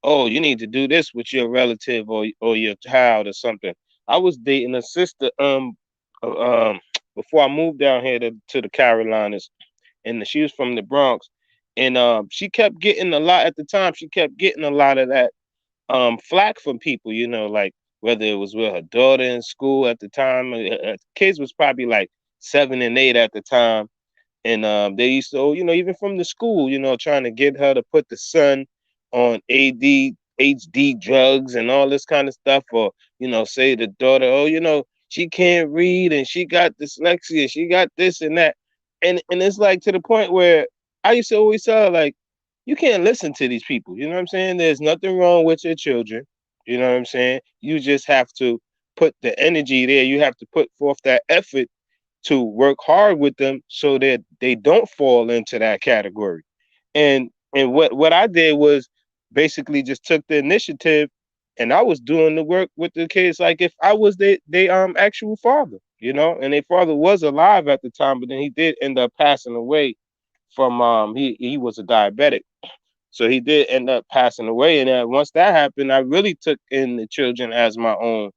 oh, you need to do this with your relative or your child or something. I was dating a sister before I moved down here to the Carolinas, and she was from the Bronx, and she kept getting a lot at the time. She kept getting a lot of that flack from people, like whether it was with her daughter in school at the time. Kids was probably like 7 and 8 at the time, and they used to, even from the school, trying to get her to put the son on ADHD drugs and all this kind of stuff, or say the daughter, oh, she can't read and she got dyslexia, she got this and that, and it's like to the point where I used to always tell her, like, you can't listen to these people. You know what I'm saying? There's nothing wrong with your children. You know what I'm saying? You just have to put the energy there. You have to put forth that effort to work hard with them so that they don't fall into that category. And what I did was basically just took the initiative, and I was doing the work with the kids like if I was they actual father, and their father was alive at the time, but then he did end up passing away from he was a diabetic. So he did end up passing away. And once that happened, I really took in the children as my own,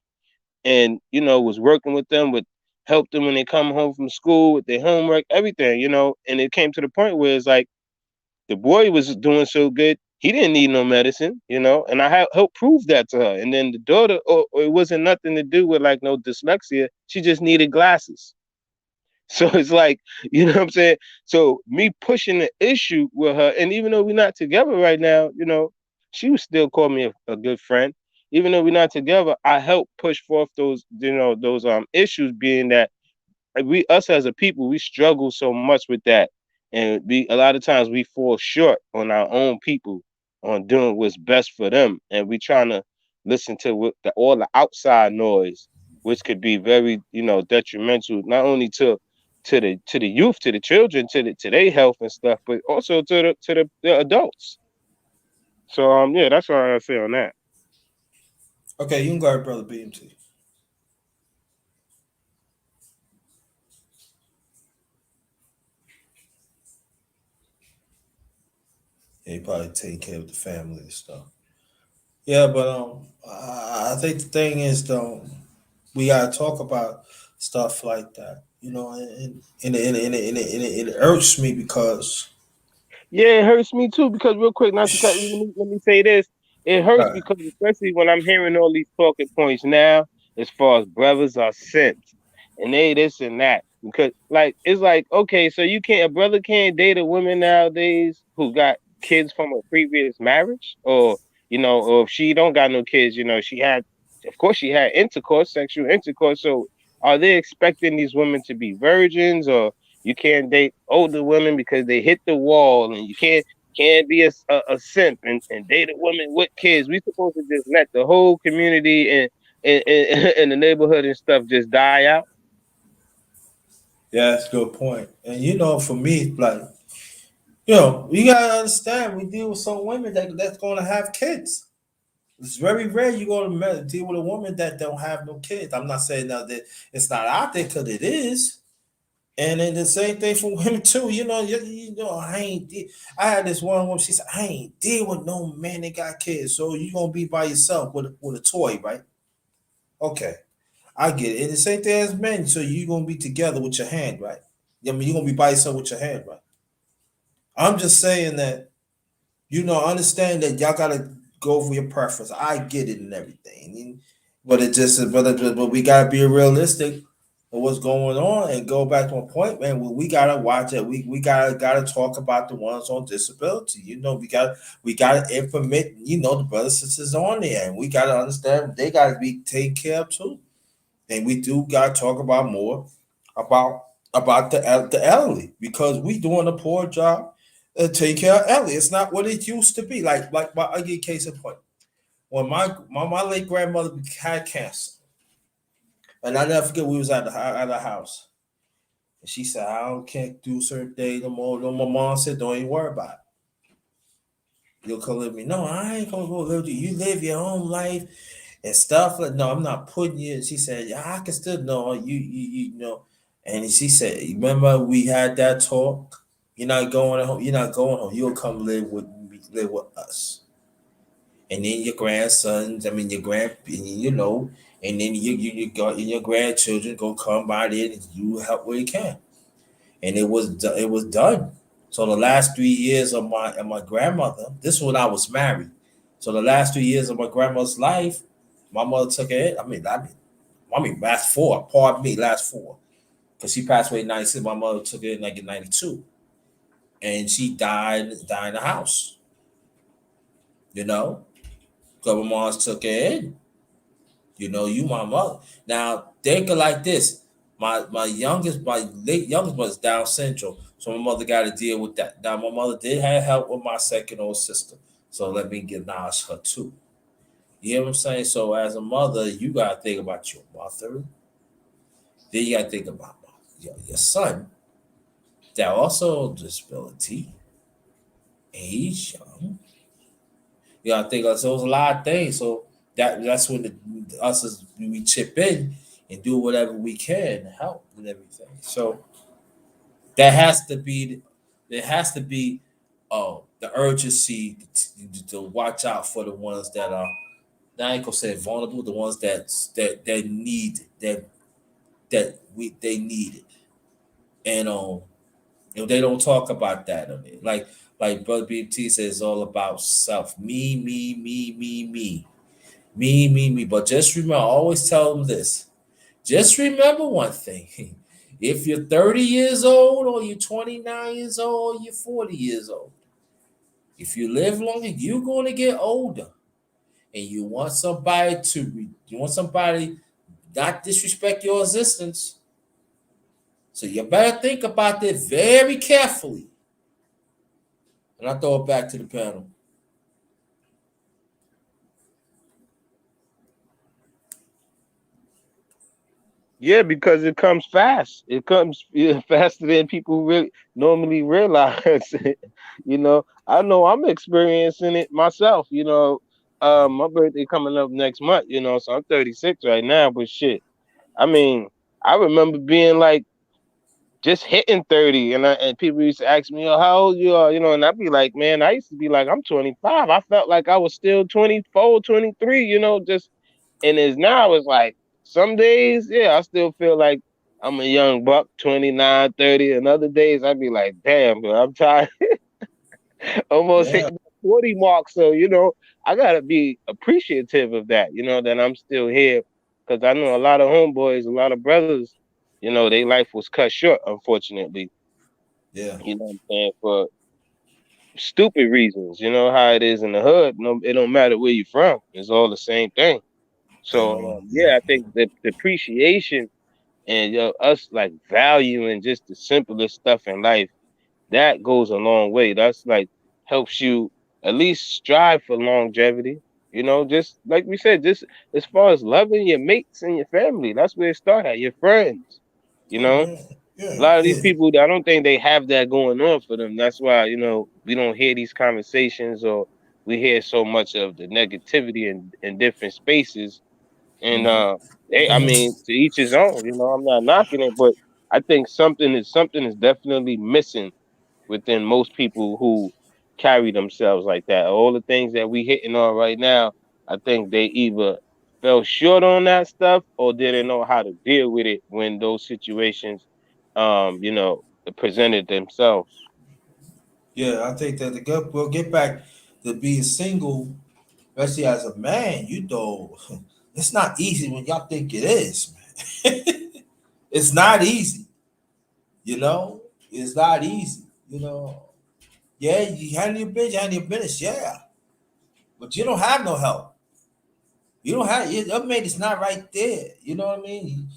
and was working with them, with help them when they come home from school with their homework, everything, and it came to the point where it's like the boy was doing so good, he didn't need no medicine, and I helped prove that to her. And then the daughter, it wasn't nothing to do with like no dyslexia, she just needed glasses. So it's like, you know what I'm saying? So me pushing the issue with her, and even though we're not together right now, she would still call me a good friend. Even though we're not together, I help push forth those, those issues, being that we, us as a people, we struggle so much with that. And a lot of times we fall short on our own people on doing what's best for them. And we trying to listen to all the outside noise, which could be very, detrimental, not only to the youth, to the children, to their health and stuff, but also to the adults. So yeah, that's what I say on that. Okay, you can go ahead, brother BMT. Yeah, he probably take care of the family and stuff. Yeah, but I think the thing is though, we gotta talk about stuff like that, and it irks me because Yeah, it hurts me too because real quick, not to cut. Let me say this. It hurts uh, because especially when I'm hearing all these talking points now, as far as brothers are sent and they this and that. Because like it's like, okay, so a brother can't date a woman nowadays who got kids from a previous marriage, or if she don't got no kids, she had, of course she had intercourse, sexual intercourse. So are they expecting these women to be virgins, or you can't date older women because they hit the wall, and you can't be a simp and date a woman with kids? We supposed to just let the whole community and the neighborhood and stuff just die out? yeah, that's a good point. And for me, like you gotta understand, we deal with some women that's gonna have kids. It's very rare you're gonna deal with a woman that don't have no kids. I'm not saying that it's not out there, because it is. And then the same thing for women too. I had this one woman. She said, "I ain't deal with no man that got kids. So you gonna be by yourself with a toy, right?" Okay, I get it. And the same thing as men. So you gonna be together with your hand, right? I mean, you gonna be by yourself with your hand, right? I'm just saying that understand that y'all gotta go for your preference. I get it and everything, but it just but we gotta be realistic of what's going on and go back to a point, man. We gotta watch it. We gotta talk about the ones on disability. We gotta implement. The brothers and sisters on there, and we gotta understand they gotta be taken care of too. And we do gotta talk about more about the elderly, because we doing a poor job taking care of elderly. It's not what it used to be. Like my, I get case in point. When my late grandmother had cancer, and I never forget, we was at the house, and she said, can't do certain things no more. No, my mom said, don't even worry about it. You'll come live with me. No, I ain't gonna go live with you. You live your own life and stuff. Like, no, I'm not putting you. She said, yeah, I can still know you know. And she said, remember we had that talk. You're not going home. You're not going home. You'll come live with me, live with us. and then your grandsons. I mean, and then your grandchildren go come by there and you help where you can. And it was done. So the last 3 years of my grandmother, this was when I was married. So the last 3 years of my grandmother's life, my mother took it. Last four. Pardon me, last four, because she passed away in '96. My mother took it in like in '92, and she died in the house. You know, couple moms took it in. You my mother. Now think of like this. My late youngest was Down syndrome, so my mother got to deal with that. Now my mother did have help with my second old sister, so let me acknowledge her too. You hear what I'm saying? So as a mother, you gotta think about your mother. Then you gotta think about your son that also disability, age young. You gotta think of so there's a lot of things. So that's when us as we chip in and do whatever we can to help and everything. So that has to be there has to be the urgency to watch out for the ones that are I ain't gonna say vulnerable, the ones that need they need it. And they don't talk about that on it. Like Brother BT says it's all about self. Me. But just remember, I always tell them this. Just remember one thing. If you're 30 years old or you're 29 years old or you're 40 years old, if you live longer, you're going to get older. And you want somebody not disrespect your existence. So you better think about that very carefully. And I throw it back to the panel. Yeah, because it comes fast. It comes faster than people really normally realize. I know I'm experiencing it myself. My birthday coming up next month. So I'm 36 right now. But shit, I mean, I remember being like just hitting 30, and people used to ask me, "Oh, how old you are?" And I'd be like, "Man, I used to be like I'm 25. I felt like I was still 24, 23. Just and as now it's like some days, yeah, I still feel like I'm a young buck, 29, 30. And other days I'd be like, damn, bro, I'm tired, almost Yeah, hitting the 40 mark. So, I gotta be appreciative of that, that I'm still here. Cause I know a lot of homeboys, a lot of brothers, their life was cut short, unfortunately. yeah, You know what I'm saying? For stupid reasons. You know how it is in the hood. No, it don't matter where you're from. It's all the same thing. So yeah, yeah, I think the appreciation and us like valuing just the simplest stuff in life, that goes a long way. That's like helps you at least strive for longevity. Just like we said, just as far as loving your mates and your family, that's where it starts at. Your friends, you know. yeah, A yeah, lot of these yeah. people, I don't think they have that going on for them. That's why we don't hear these conversations, or we hear so much of the negativity in different spaces. And I mean, to each his own. I'm not knocking it, but I think something is definitely missing within most people who carry themselves like that. All the things that we hitting on right now, I think they either fell short on that stuff or didn't know how to deal with it when those situations, presented themselves. Yeah, I think that we'll get back to being single, especially as a man. It's not easy when y'all think it is, man. It's not easy. You know, it's not easy. Yeah, you handle your business, yeah, but you don't have no help. You don't have your mate is not right there. You know what I mean?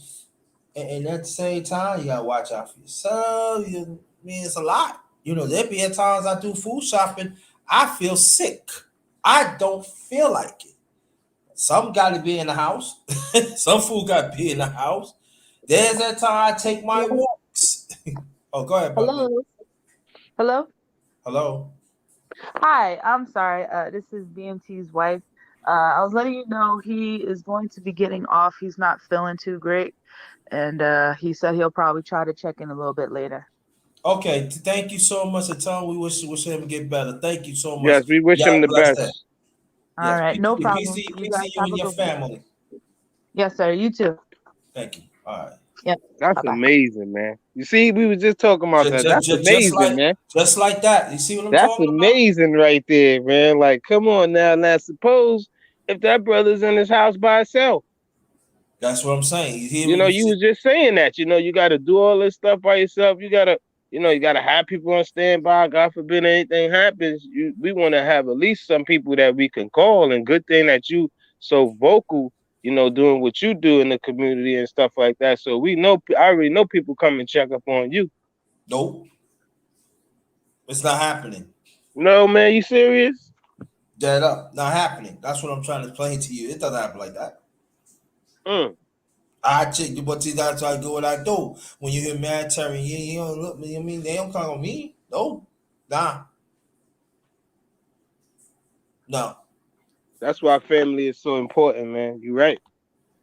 And at the same time, you gotta watch out for yourself. I mean, it's a lot. There be at times I do food shopping, I feel sick. I don't feel like it. Some got to be in the house. Some food got to be in the house. There's that time I take my walks. Oh, go ahead, buddy. Hello. Hello. Hello. Hi. I'm sorry. This is BMT's wife. I was letting you know he is going to be getting off. He's not feeling too great, and he said he'll probably try to check in a little bit later. Okay, thank you so much. And tell him we wish him to get better. Thank you so much. Yes, we wish Y'all him the bless that. best. All Yes, right, no peace problem. to You peace to guys you have and a your good one. family. Yes, sir. You too. Thank you. All right. Yep. That's Bye bye. amazing, man. You see, we was just talking about that. That's amazing, man. Just like that. You see what I'm That's talking about? amazing right there, man. Like, come on now. Now, suppose if that brother's in his house by himself, That's what I'm saying. You hear you me? know, you was just saying that. You know, you got to do all this stuff by yourself. You got to have people on standby. God forbid anything happens. We want to have at least some people that we can call. And good thing that you so vocal, doing what you do in the community and stuff like that. So I already know people come and check up on you. Nope. It's not happening. No, man, you serious? Dead up. Not happening. That's what I'm trying to explain to you. It doesn't happen like that. Mm. I check you, but that's how I do what I do. When you hear military, you don't look me. I mean, they don't come on me. No, nah, no. That's why family is so important, man. You're right.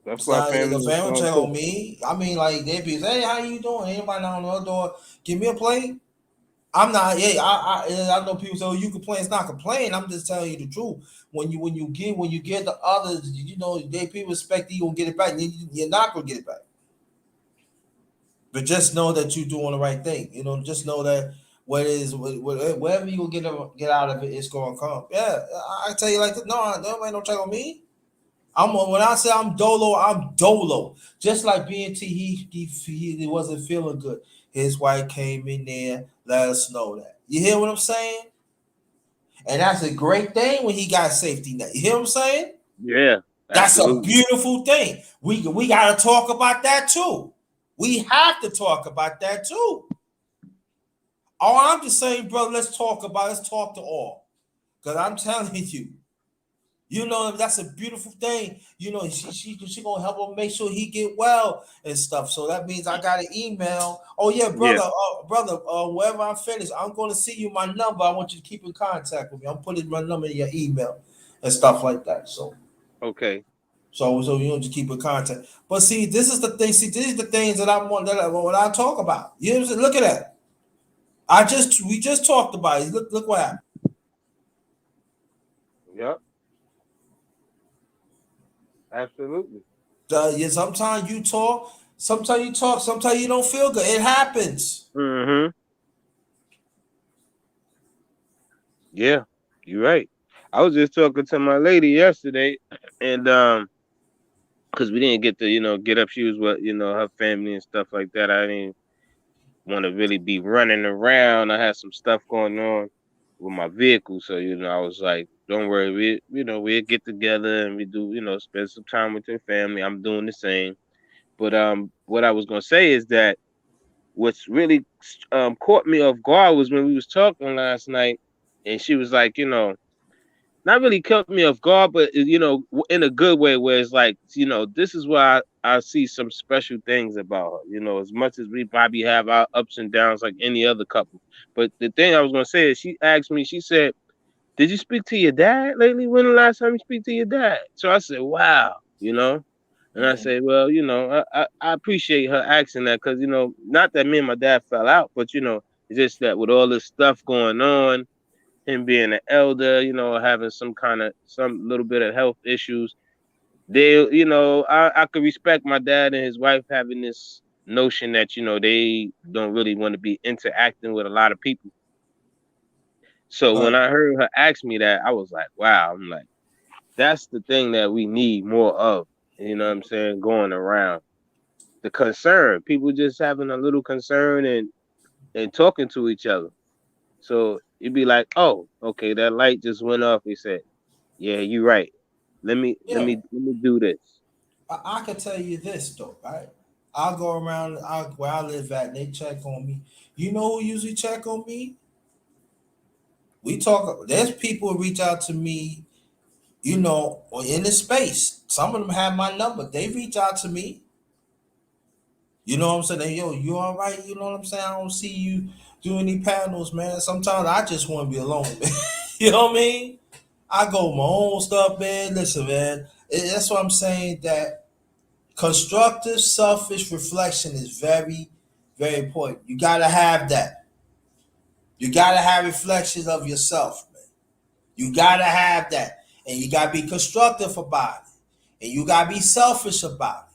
That's It's why not the family is family so check on important. me. I mean, like they be, hey, how you doing? Anybody down the door? Give me a plate. I'm not. Yeah, I know people say, "Oh, you complain." It's not complain. I'm just telling you the truth. When you get the others, they people expect you gonna get it back. You're not gonna get it back. But just know that you're doing the right thing. Just know that whatever you will get out of it, it's gonna come. Yeah, I tell you like that. No, nobody don't check on me. When I say I'm dolo, I'm dolo. Just like BNT, he wasn't feeling good. His wife came in there, let us know that. You hear what I'm saying? And that's a great thing when he got safety net. You hear what I'm saying? Yeah, That's a absolutely. beautiful thing. We got to talk about that too. We have to talk about that too. All I'm just saying, brother, let's talk to all. Because I'm telling you, that's a beautiful thing. She gonna help him make sure he get well and stuff. So that means I got an email. Oh yeah, Yeah. brother, wherever I'm finished, I'm gonna see you my number. I want you to keep in contact with me. I'm putting my number in your email and stuff like that. So Okay. just keep in contact. But see, this is the thing. See, these are the things that when I talk about. You know what I'm saying? Look at that. We just talked about it. Look what happened. Yep. Absolutely. Yeah, sometimes you talk, sometimes you don't feel good. It happens. Mm-hmm. Yeah, you're right. I was just talking to my lady yesterday, and because we didn't get to, get up. She was with, her family and stuff like that. I didn't want to really be running around. I had some stuff going on with my vehicle, so I was like, "Don't worry, we'll get together and we do, spend some time with your family." I'm doing the same, but what I was gonna say is that what's really caught me off guard was when we was talking last night, and she was like, not really caught me off guard, but in a good way, where it's like, this is why I see some special things about her. As much as we probably have our ups and downs like any other couple, but the thing I was gonna say is, she asked me, she said, "Did you speak to your dad lately? When the last time you speak to your dad?" So I said, "Wow," and I Mhm. said, "Well, I appreciate her asking that, because not that me and my dad fell out, but it's just that with all this stuff going on, him being an elder, having some little bit of health issues, I could respect my dad and his wife having this notion that, they don't really want to be interacting with a lot of people." So when Right. I heard her ask me that, I was like, wow, I'm like, that's the thing that we need more of. You know what I'm saying? Going around. The concern. People just having a little concern and talking to each other. So you'd be like, oh, okay, that light just went off. He said, "Yeah, you're right. Let me let Yeah, me let me do this." I can tell you this though, right? I'll go around where I live at, and they check on me. You know who usually check on me? We talk. There's people who reach out to me, or in the space. Some of them have my number. They reach out to me. You know what I'm saying? Yo, you all right? You know what I'm saying? I don't see you do any panels, man. Sometimes I just want to be alone, man. You know what I mean? I go my own stuff, man. Listen, man. That's what I'm saying. That constructive, selfish reflection is very, very important. You gotta have that. You gotta have reflections of yourself, man. You gotta have that. and you gotta be constructive about it, and you gotta be selfish about it.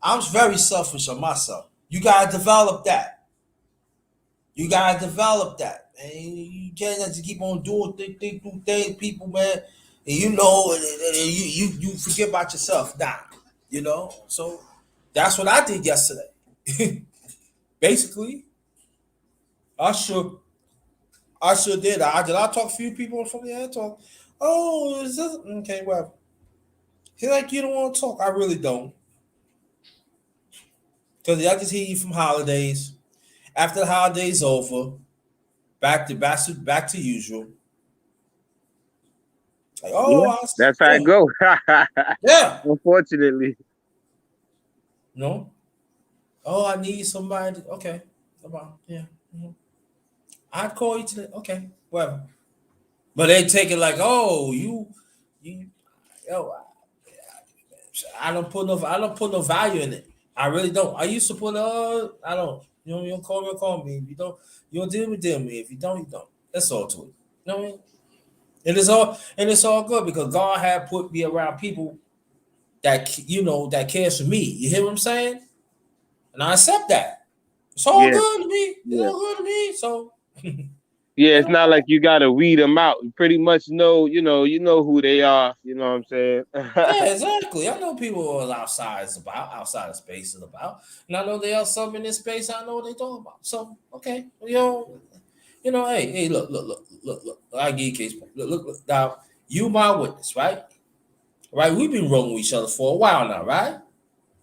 I'm very selfish on myself. You gotta develop that. You gotta develop that, and you can't just keep on doing do things, people, man. And you know, and you forget about yourself now. You know, so that's what I did yesterday. Basically, I sure did. I talk to a few people from the air talk. Oh, is this okay? Well, he like you don't want to talk. I really don't, because I just hear you from holidays. After the holidays over, back to usual. Like, Yeah, oh, that's how it yeah, go. yeah, Unfortunately. no. Oh, I need somebody. Okay, come on, yeah. Mhm. I'd call you today. Okay, whatever. But they take it like, oh, you, yo, I don't put no value in it. I really don't. I used to put, I don't. You don't call me. If you don't deal with me. If you don't, you don't. That's all to it. You know what I mean? And it's all good because God had put me around people that that cares for me. You hear what I'm saying? And I accept that. It's all Yeah, good to me. It's yeah. all good to me. So Yeah, you it's know, not like you gotta weed them out. You pretty much know, you know who they are. You know what I'm saying? yeah, exactly. I know people are outside of space is about, and I know there are some in this space. I know what they talking about. So okay, hey, look. I give you a case. Look. Now you my witness, right? Right. We've been rolling with each other for a while now, right?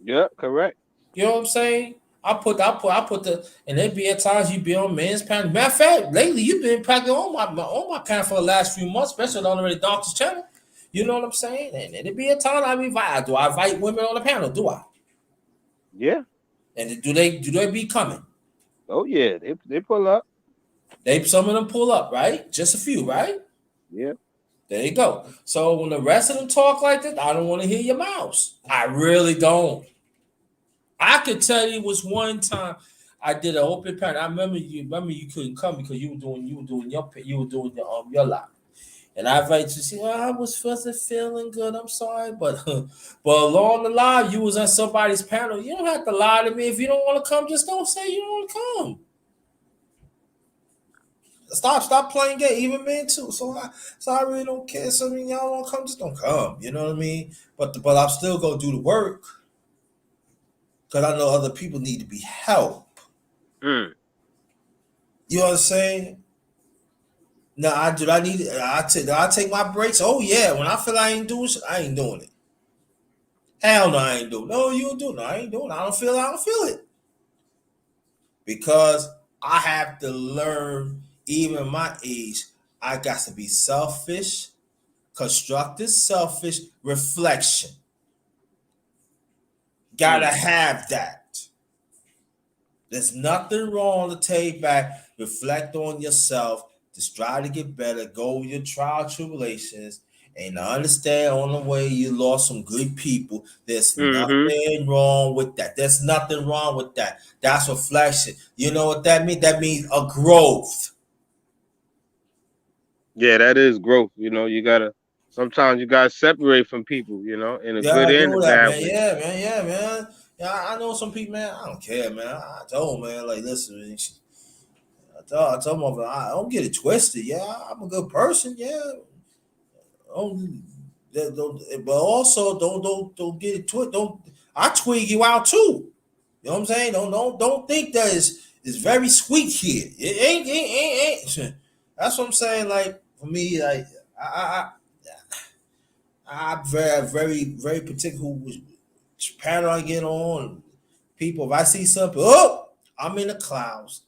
Yeah, correct. You know what I'm saying? I put the, and there be at times you be on men's panel. Matter of fact, lately you've been practically on my panel for the last few months, especially on the Doctor's channel. You know what I'm saying? And it be a time I invite. Do I invite women on the panel? Do I? Yeah. And do they be coming? Oh yeah, they pull up. Some of them pull up, right? Just a few, right? Yeah. There you go. So when the rest of them talk like this, I don't want to hear your mouse. I really don't. I could tell you was one time I did an open panel. I remember you couldn't come because you were doing your live. And I invited you to see, I was first feeling good. I'm sorry, but but along the line, you was on somebody's panel. You don't have to lie to me. If you don't want to come, just don't say you don't want to come. Stop playing game. Even men too. So I really don't care. So I mean, y'all want to come, just don't come. You know what I mean? But I'm still gonna do the work because I know other people need to be helped. Mm. You know what I'm saying? No, I do. I take my breaks. Oh yeah, when I feel I ain't doing shit, I ain't doing it. Hell no, I ain't doing. No, you do. No, I ain't doing. It. I don't feel it because I have to learn. Even my age, I got to be selfish, constructive, selfish reflection. Gotta Mm. have that. There's nothing wrong to take back, reflect on yourself, to strive to get better, go with your trial tribulations, and I understand on the way you lost some good people. There's Mm-hmm. nothing wrong with that. There's nothing wrong with that. That's reflection. You know what that means? That means a growth. Yeah, that is growth. Sometimes you gotta separate from people, in a Yeah, good I and a do that, bad man. way. Yeah, man. Yeah, man. Yeah, I know some people, man. I don't care, man. I told man, like, listen, man, I told him, I don't get it twisted. Yeah, I'm a good person. Yeah, don't, but also don't get it twisted. Don't I twig you out too? You know what I'm saying? Don't think that is very sweet here. It ain't. That's what I'm saying. Like for me, like I I'm very particular which panel I get on. People, if I see something, oh, I'm in the clouds.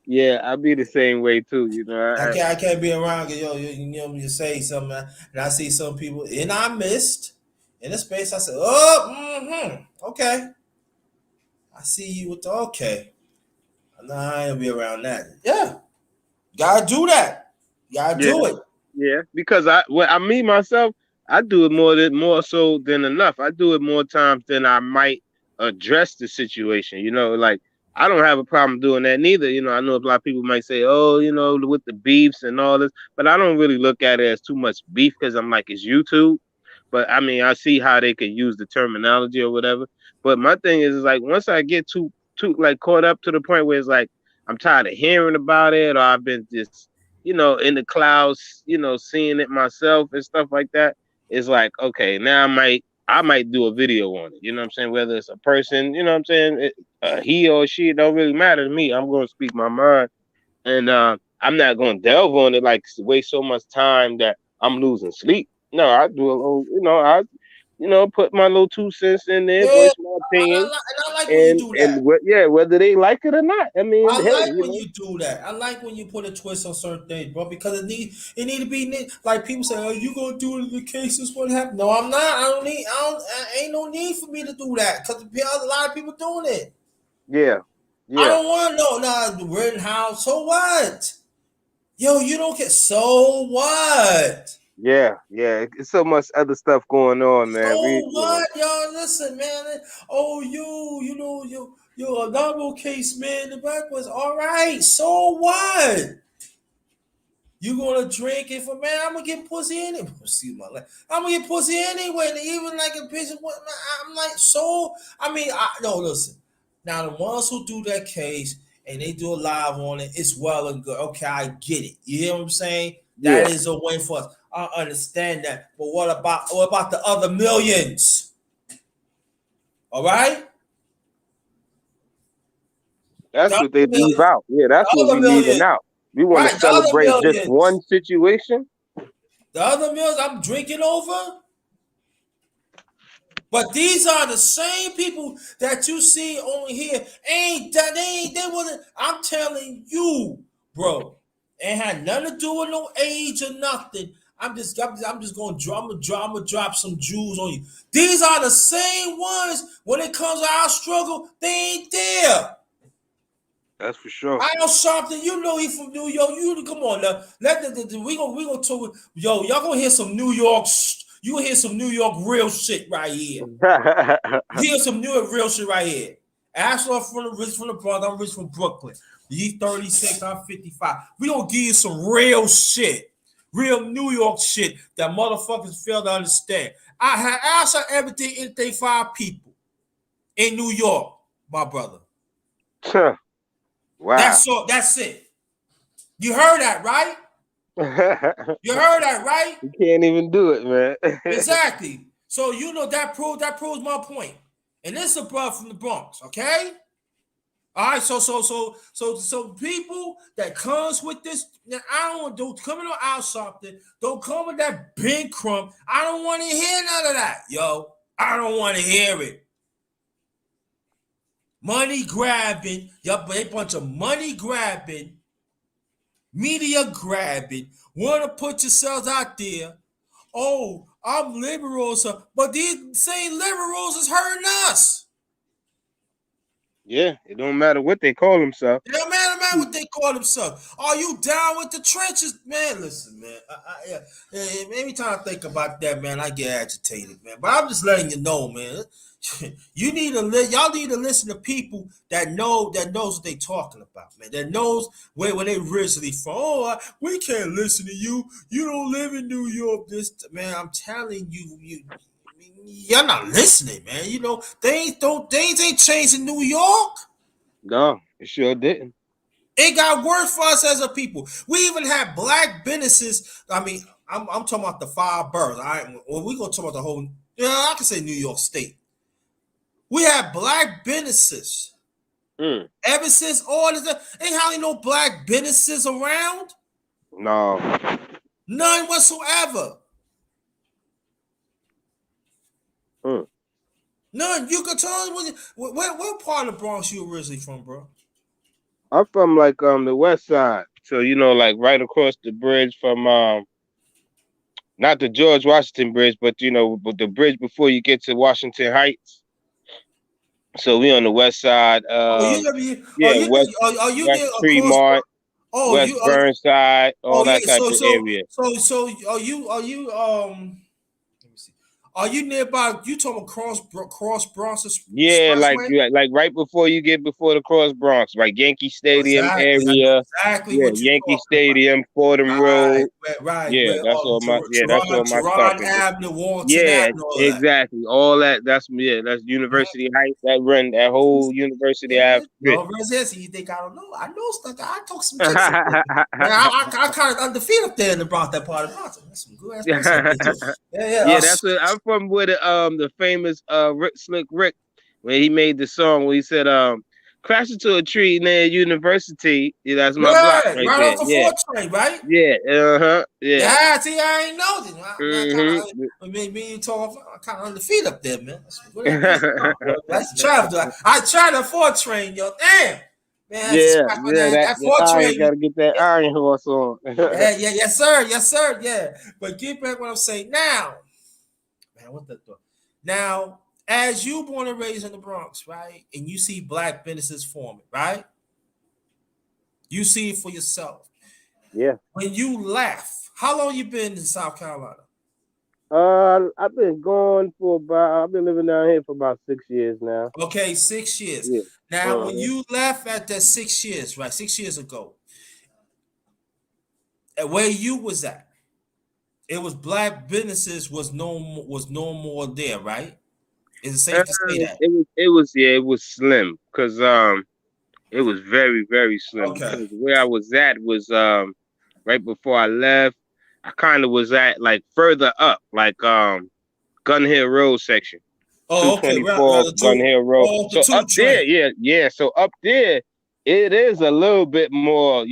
Yeah, I'll be the same way too. I can't be around. You say something, and I see some people, and I missed in the space. I said, oh, okay. I see you with the okay. Nah, I ain't be around that. Yeah, gotta do that. Gotta Yeah, do it. yeah. Because me myself, I do it more so than enough. I do it more times than I might address the situation. Like I don't have a problem doing that neither. You know, I know a lot of people might say, oh, you know, with the beefs and all this, but I don't really look at it as too much beef because I'm like, it's YouTube. But I mean, I see how they could use the terminology or whatever. But my thing is like once I get too like caught up to the point where it's like I'm tired of hearing about it, or I've been just, you know, in the clouds, you know, seeing it myself and stuff like that. It's like, okay, now I might do a video on it. You know what I'm saying? Whether it's a person, you know what I'm saying, he or she, it don't really matter to me. I'm going to speak my mind, and I'm not going to delve on it like waste so much time that I'm losing sleep. No, I do a little, put my little 2 cents in there, Yeah, voice my opinion, and I like when you and do that. yeah, whether they like it or not. I mean, I hey, like when you do that. I like when you put a twist on certain things, bro, because it need to be like people say, "Oh, you gonna do it in the cases what happened?" No, I'm not. Ain't no need for me to do that because a lot of people doing it. yeah, I yeah, don't want to know. Nah, Rittenhouse. So what? Yo, you don't get. So what? yeah. It's so much other stuff going on, man. So what, y'all? Listen, man. Oh, you're a novel case, man. The black was all right. So what? You gonna drink it for man? I'm gonna get pussy anyway. Excuse my life. I'm gonna get pussy anyway. And even like a bitch, I'm like so. I mean, no. Listen. Now the ones who do that case and they do a live on it, it's well and good. Okay, I get it. You hear what I'm saying? That Yeah, is a win for us. I understand that. But what about the other millions? All right, the that's other what they leave millions, out. Yeah, that's the what other we leaving millions, out. We want to right? The other celebrate just millions, one situation. the other millions. I'm drinking over. But these are the same people that you see on here. Ain't that they wasn't. I'm telling you, bro. It had nothing to do with no age or nothing. I'm just gonna drop some jewels on you. These are the same ones when it comes to our struggle, they ain't there. That's for sure. Al Sharpton, you know he from New York. You come on now. We gonna talk. Yo, y'all gonna hear some New York. You gonna hear some New York real shit right here. Here's some new real shit right here. Ashlar from the rich from the Bronx. I'm rich from Brooklyn. You 36, I'm 55. We gonna give you some real shit. Real New York shit that motherfuckers fail to understand. I had Ashlar everything in they 5 people in New York, my brother. Wow. That's it. You heard that, right? You heard that, right? You can't even do it, man. Exactly. So you know that proves my point. And this is a brother from the Bronx, okay? All right, so people that comes with this, I don't want to come in out something. Don't come with that big crumb. I don't want to hear none of that, yo. I don't want to hear it. Money grabbing, yup, a bunch of money grabbing, media grabbing. Want to put yourselves out there. Oh, I'm liberals, but these same liberals is hurting us. Yeah, it don't matter what they call themselves. Yeah, man, what they call themselves. Are you down with the trenches? Man, listen, man. Every time I think about that, man, I get agitated, man. But I'm just letting you know, man. Y'all need to listen to people that knows what they talking about, man. That knows where they originally from. Oh, we can't listen to you. You don't live in New York. This man, I'm telling you, you're not listening, man. You know, things ain't changing New York. No, it sure didn't. It got worse for us as a people. We even had black businesses. I mean, I'm talking about the 5 boroughs. All right, well, we gonna talk about the whole. Yeah, I can say New York State. We had black businesses ever since all this. Ain't hardly no black businesses around. No. None whatsoever. None. You could tell us what part of the Bronx you originally from, bro? I'm from like the west side. So like right across the bridge from not the George Washington Bridge, but the bridge before you get to Washington Heights. So we on the west side. Oh, you live here. Oh, Yeah, you West there across? Tremont, Oh, West Burnside, all oh yeah. that type of area. So are you let me see. Are you nearby? You talking about Cross Bronx Yeah, Expressway? like right before you get before the Cross Bronx, like Yankee Stadium Exactly. I know area. exactly Yeah, what you're Yankee talking about. Stadium, Fordham Right, Road. right. Yeah, Where that's all my stuff Tehran is. Avenue, Walton Yeah, Avenue, all that. exactly. All that. That's University Heights. That run that whole University Yeah, Ave strip. no residence. You think I don't know? I know stuff. I talk some chicks up there. Man, I kind of undefeated up there in the Bronx, that part of Bronx. There's some good ass places up there too. Yeah, yeah. Yeah, that's what I'm from. Where the famous Rick Slick Rick, when he made the song where he said crash into a tree near University. Yeah, that's my block Yeah, right right there. off the Yeah, 4th train, right? yeah, yeah. Yeah, see, I ain't know this. Man, Hmm. me you talk, I kind of undefeated up there, man. That's a good ass place. I used to travel. I tried the 4th train, yo. Damn. Man, I had to Yeah, scratch my yeah. name. That That the 4th iron train. got to get that iron horse on. Yeah, yeah, yes, sir. Yes, sir. Yeah. But get back what I'm saying now. Man, what the thought? Now, as you born and raised in the Bronx, right? And you see black businesses forming, right? You see it for yourself. Yeah. When you left, how long you been in South Carolina? I've been gone for about. I've been living down here for about 6 years now. Okay, 6 years. Yeah. Now, when Uh-huh. you left at that 6 years, right? 6 years ago, at where you was at, it was black businesses was no more there, right? Is it safe to say that? It was slim because it was very very slim Okay. because where I was at was right before I left. I kind of was at like further up, like Gun Hill Road section, Oh, okay. Right, 224 the Gun two. Hill Road. Oh, the So two up there, train. yeah. So up there, it is a little bit more,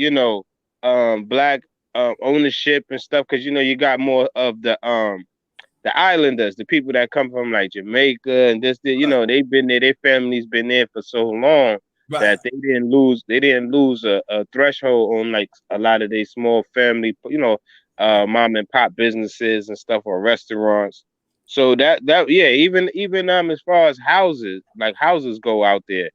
black ownership and stuff because you got more of the islanders, the people that come from like Jamaica and Right. they've been there, their family's been there for so long Right. that they didn't lose a threshold on like a lot of their small family, Right. mom and pop businesses and stuff or restaurants. So that yeah, even as far as houses, like houses go out there.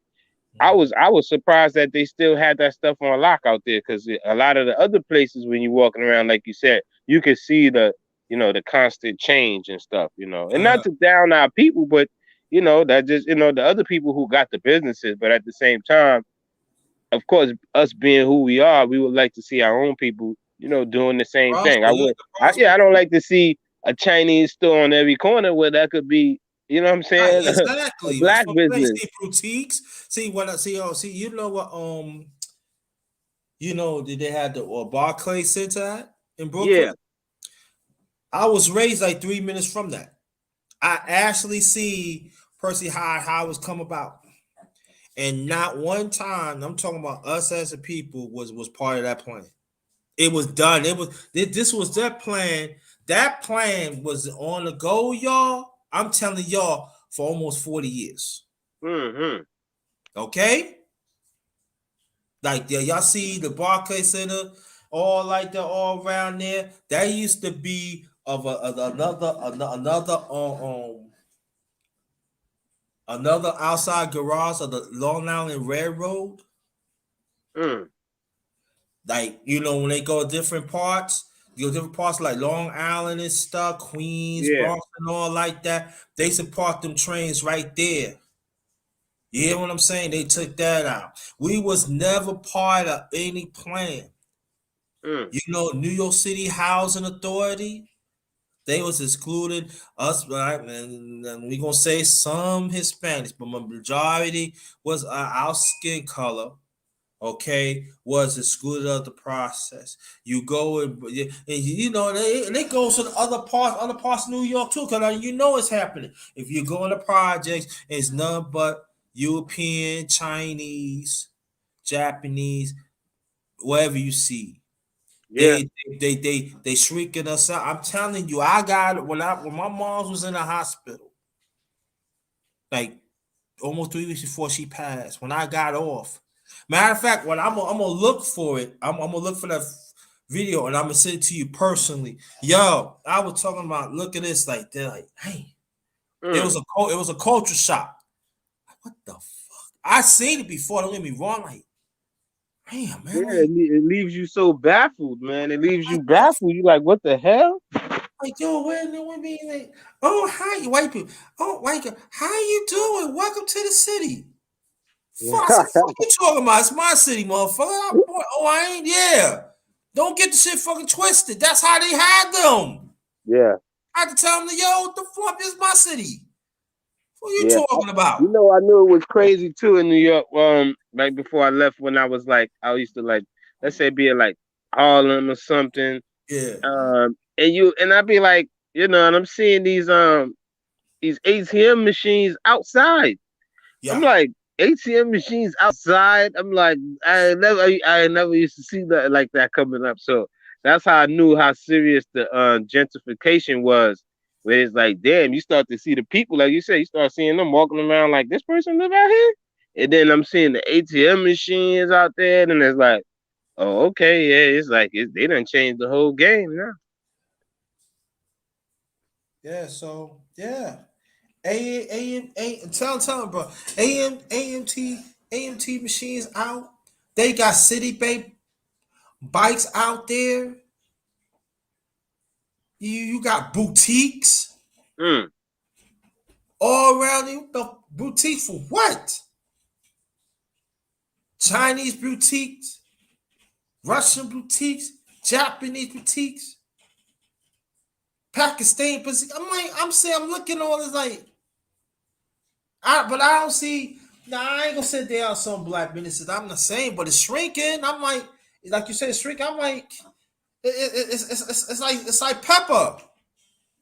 Mhm. I was surprised that they still had that stuff on lock out there because a lot of the other places when you're walking around, like you said, you can see the constant change and stuff, and not Uh-huh. to down our people, but that just the other people who got the businesses, but at the same time, of course, us being who we are, we would like to see our own people, doing the same thing. Prosper, yeah, Yeah, prosper. I don't like to see a Chinese store on every corner where that could be, you know what I'm Right, saying, a exactly. That's black what I'm saying. business. See boutiques. See when I see. Oh, see. You know what? Did they have the Barclay Center in Yeah. Brooklyn? I was raised like 3 minutes from that. I actually see Percy how it's come about, and not one time. I'm talking about us as a people was part of that plan. It was done. This was their plan. That plan was on the go, y'all. I'm telling y'all for almost 40 years. Hmm. Okay? Like yeah, y'all see the Barclay Center, all like that, all around there. That used to be of another outside garage of the Long Island Railroad. Mm. Like when they go different parts, different parts like Long Island and stuff, Queens, Yeah. Bronx, and all like that. They used to park them trains right there. You hear what I'm saying? They took that out. We was never part of any plan. Mm. New York City Housing Authority, they was excluded us, right? And we gonna say some Hispanics, but majority was our skin color. Okay, was excluded of the process. You go and they go to the other parts of New York too, because it's happening. If you go in the projects, it's none but European, Chinese, Japanese, wherever you see. Yeah. They shrinking us out. I'm telling you, I got it when my mom was in the hospital, like almost 3 weeks before she passed. When I got off, matter of fact, when I'm gonna look for it, I'm gonna look for that video and I'm gonna send it to you personally. Yo, I was talking about look at this, like they're like, hey, Mm. it was a culture shock. What the fuck? I seen it before. Don't get me wrong, like, damn man, Yeah, like it leaves you so baffled, man. It leaves you what the baffled. You like, what the hell? Like, yo, what mean? Like, oh, hi, white people. Oh, white girl, how you doing? Welcome to the city. Fuck, I said, fuck you talking about? It's my city, motherfucker. Oh, I ain't. Yeah, don't get the shit fucking twisted. That's how they had them. Yeah, I had to tell them, yo, what the fuck is my city? What are you yeah. talking about? You know, I knew it was crazy too in New York. Right before I left, when I was like, I used to like, let's say, be in like Harlem or something. Yeah, And I'd be like, and I'm seeing these ATM machines outside. I'm yeah. like, ATM machines outside. I'm like, I never used to see that like that coming up. So that's how I knew how serious the gentrification was. Where it's like, damn, you start to see the people, like you said, you start seeing them walking around like this person live out here, and then I'm seeing the ATM machines out there, and it's like, oh, okay, yeah, it's like they done changed the whole game now. Yeah, so yeah. Tell him, bro. AMT machines out. They got City Bank bikes out there. You got boutiques Mm, all around you. The boutiques for what? Chinese boutiques, Russian boutiques, Japanese boutiques, Pakistan boutiques. I'm looking at all this like, but I don't see. Nah, I ain't gonna say there are some black businesses. I'm not saying, but it's shrinking. I'm like you said, it's shrinking. I'm like, it's like pepper.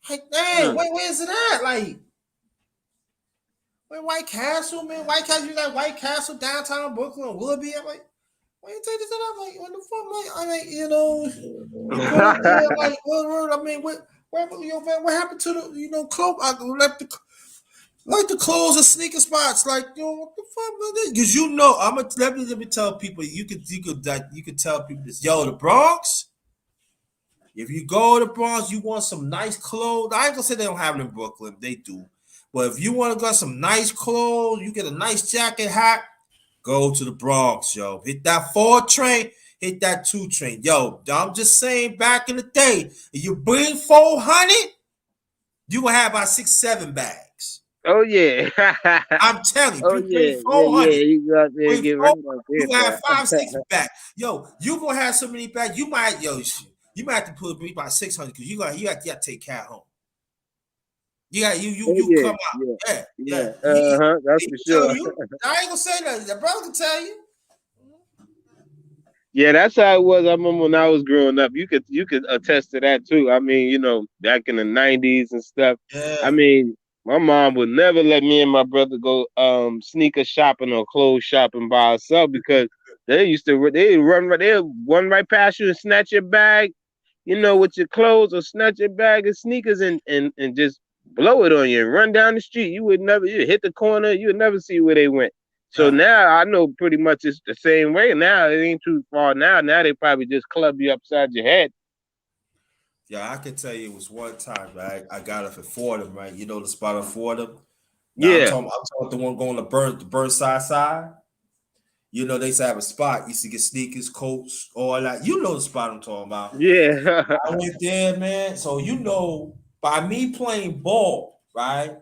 Like, dang, mm. where's it at? Like, where White Castle, man? White Castle, you got White Castle downtown Brooklyn, Willoughby. I'm like, why you take this? I'm like, what the fuck, man? I mean, you go up there, like, I mean, what happened to the, club? I like the clothes and sneaker spots, like, what the fuck, man? Because let me tell people, you could tell people this, the Bronx. If you go to the Bronx, you want some nice clothes. I ain't gonna say they don't have it in Brooklyn, they do. But if you want to get some nice clothes, you get a nice jacket, hat, go to the Bronx, yo. Hit that 4 train, hit that 2 train. Yo, I'm just saying, back in the day, if you bring 400, you gonna have about 6, 7 bags. Oh yeah. I'm telling you, Oh you bring yeah, yeah, 400, yeah. You go out there and bring get right 4, up you there, gonna have 5, 6 man. bags. Yo, you gonna have so many bags, you might, you might have to bring about 600 because you got to take care home. You got Oh you yeah, come out. yeah, Yeah. yeah. Uh-huh. That's He for can tell sure. you. I ain't gonna say that. The brother can tell you. Yeah, that's how it was. I remember when I was growing up. You could attest to that too. I mean, back in the '90s and stuff. I Yeah. mean, my mom would never let me and my brother go sneaker shopping or clothes shopping by ourselves because they'd run right past you and snatch your bag, with your clothes or snatch your bag of sneakers and just blow it on you and run down the street. You hit the corner, you would never see where they went. So Yeah. now I know pretty much it's the same way. Now it ain't too far now. Now they probably just club you upside your head. Yeah, I can tell you it was one time, right? I got up at Fordham, right? You know the spot on Fordham. Now Yeah, I'm talking about the one going to Burnside side. They used to have a spot. Used to get sneakers, coats, all that. You know the spot I'm talking about. yeah. I went there, man. So by me playing ball, right?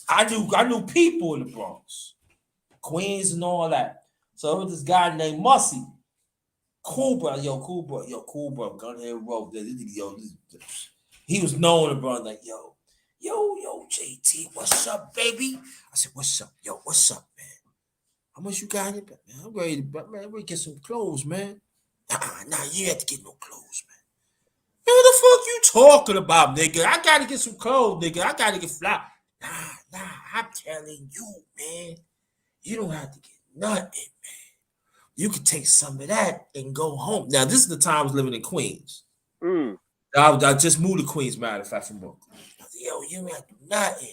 I knew people in the Bronx, Queens, and all that. So there was this guy named Mussy. Cool, bro. Cool, bro. Gunhead Road. He was known, bro. Like, JT, what's up, baby? I said, what's up, what's up, man? How much you got in your bag, man? I'm ready to get some clothes, man. Nah, you have to get no clothes, man. Man, what the fuck you talking about, nigga? I gotta get some clothes, nigga. I gotta get fly. Nah, I'm telling you, man. You don't have to get nothing. You could take some of that and go home. Now, this is the time I was living in Queens. Mm. I just moved to Queens, matter of fact, from Brooklyn. You ain't got to do nothing.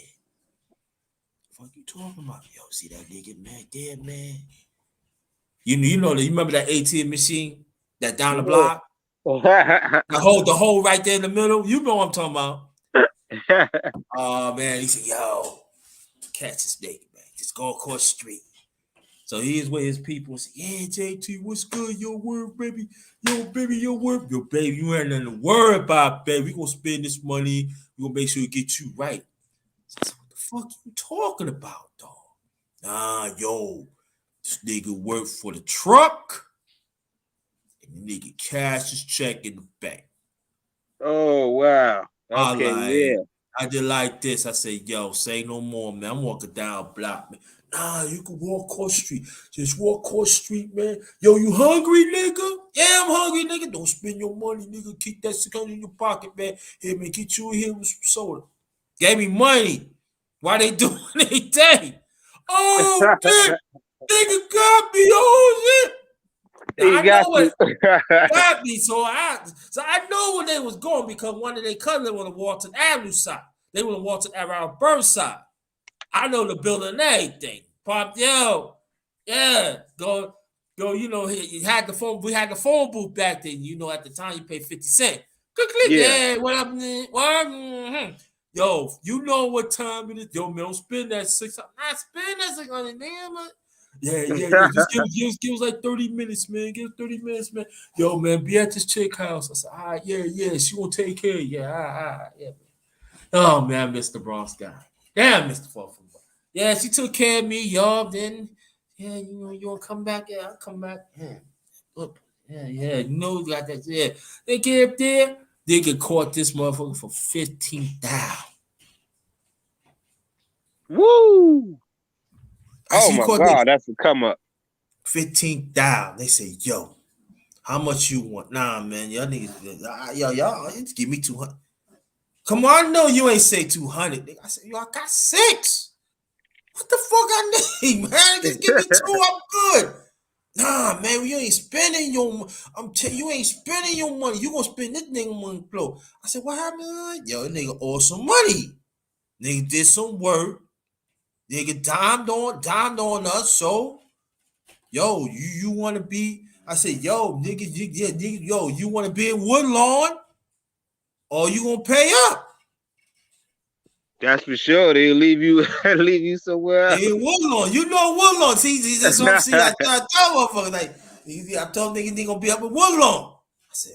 What you talking about? See that nigga man there, man? You remember that ATM machine that down the block? The hole right there in the middle. You know what I'm talking about. Oh man, he said, catch this nigga, man. Just go across the street. So he's with his people and say, yeah, JT, what's good? Your word, baby. Yo, baby, your word. Yo, baby, you ain't nothing to worry about, baby. We gonna spend this money. We gonna make sure it get you right. So I said, what the fuck you talking about, dog? Nah, yo, this nigga work for the truck. And the nigga cash his check in the bank. Oh wow. I Okay, like, yeah. I did like this. I said, yo, say no more, man. I'm walking down block, man. Nah, you can walk across the street. Just walk across the street, man. Yo, you hungry, nigga? Yeah, I'm hungry, nigga. Don't spend your money, nigga. Keep that 600 in your pocket, man. Here, man, get you in here with some soda. Gave me money. Why they doing their thing? Oh, dick. Nigga got me. Oh, shit. Now, He I know got you. what got me, so I know where they was going because one of their cousins was on the Walton Avenue side. They were on Walton around Burnside. I know the building and everything. Pop, yo, yeah, go. You know, he had the phone. We had the phone booth back then. You know, at the time you paid 50 cents. Click, click, Yeah. yeah. What up? What? Mm-hmm. Yo, you know what time it is. Yo, man, don't spend that 600. I spend that 600, man. Yeah. Just give us like 30 minutes, man. Give us 30 minutes, man. Yo, man, be at this chick house. I said, all right, yeah. She gonna take care of you. Yeah, all right, yeah. Oh man, I missed the Bronx guy. Damn, Mr. Fuffin. Yeah, she took care of me, y'all. Then, yeah, you know, you wanna come back? Yeah, I'll come back. Yeah, look, yeah, you know, you got that. Yeah, they get up there. They get caught this motherfucker for 15,000. Woo! I Oh see, my caught this God, that's a come up. 15,000. They say, yo, how much you want? Nah, man, y'all niggas, y'all, just give me 200. Come on, I know you ain't say 200. I said, yo, I got 6. What the fuck I need, man? Just give me 2. I'm good. Nah, man, you ain't spending your. I'm telling you, ain't spending your money. You gonna spend this nigga money flow. I said, what happened? Yo, nigga owe some money. Nigga did some work. Nigga dimed on us. So, yo, you want to be? I said, yo, nigga, yo, you want to be in Woodlawn, or you gonna pay up? That's for sure. They'll leave you leave you somewhere else. Hey, Woodlawn, you know Woodlawn. See, that's what I'm seeing. I tell motherfuckers like, I told niggas they gonna be up at Woodlawn. I said,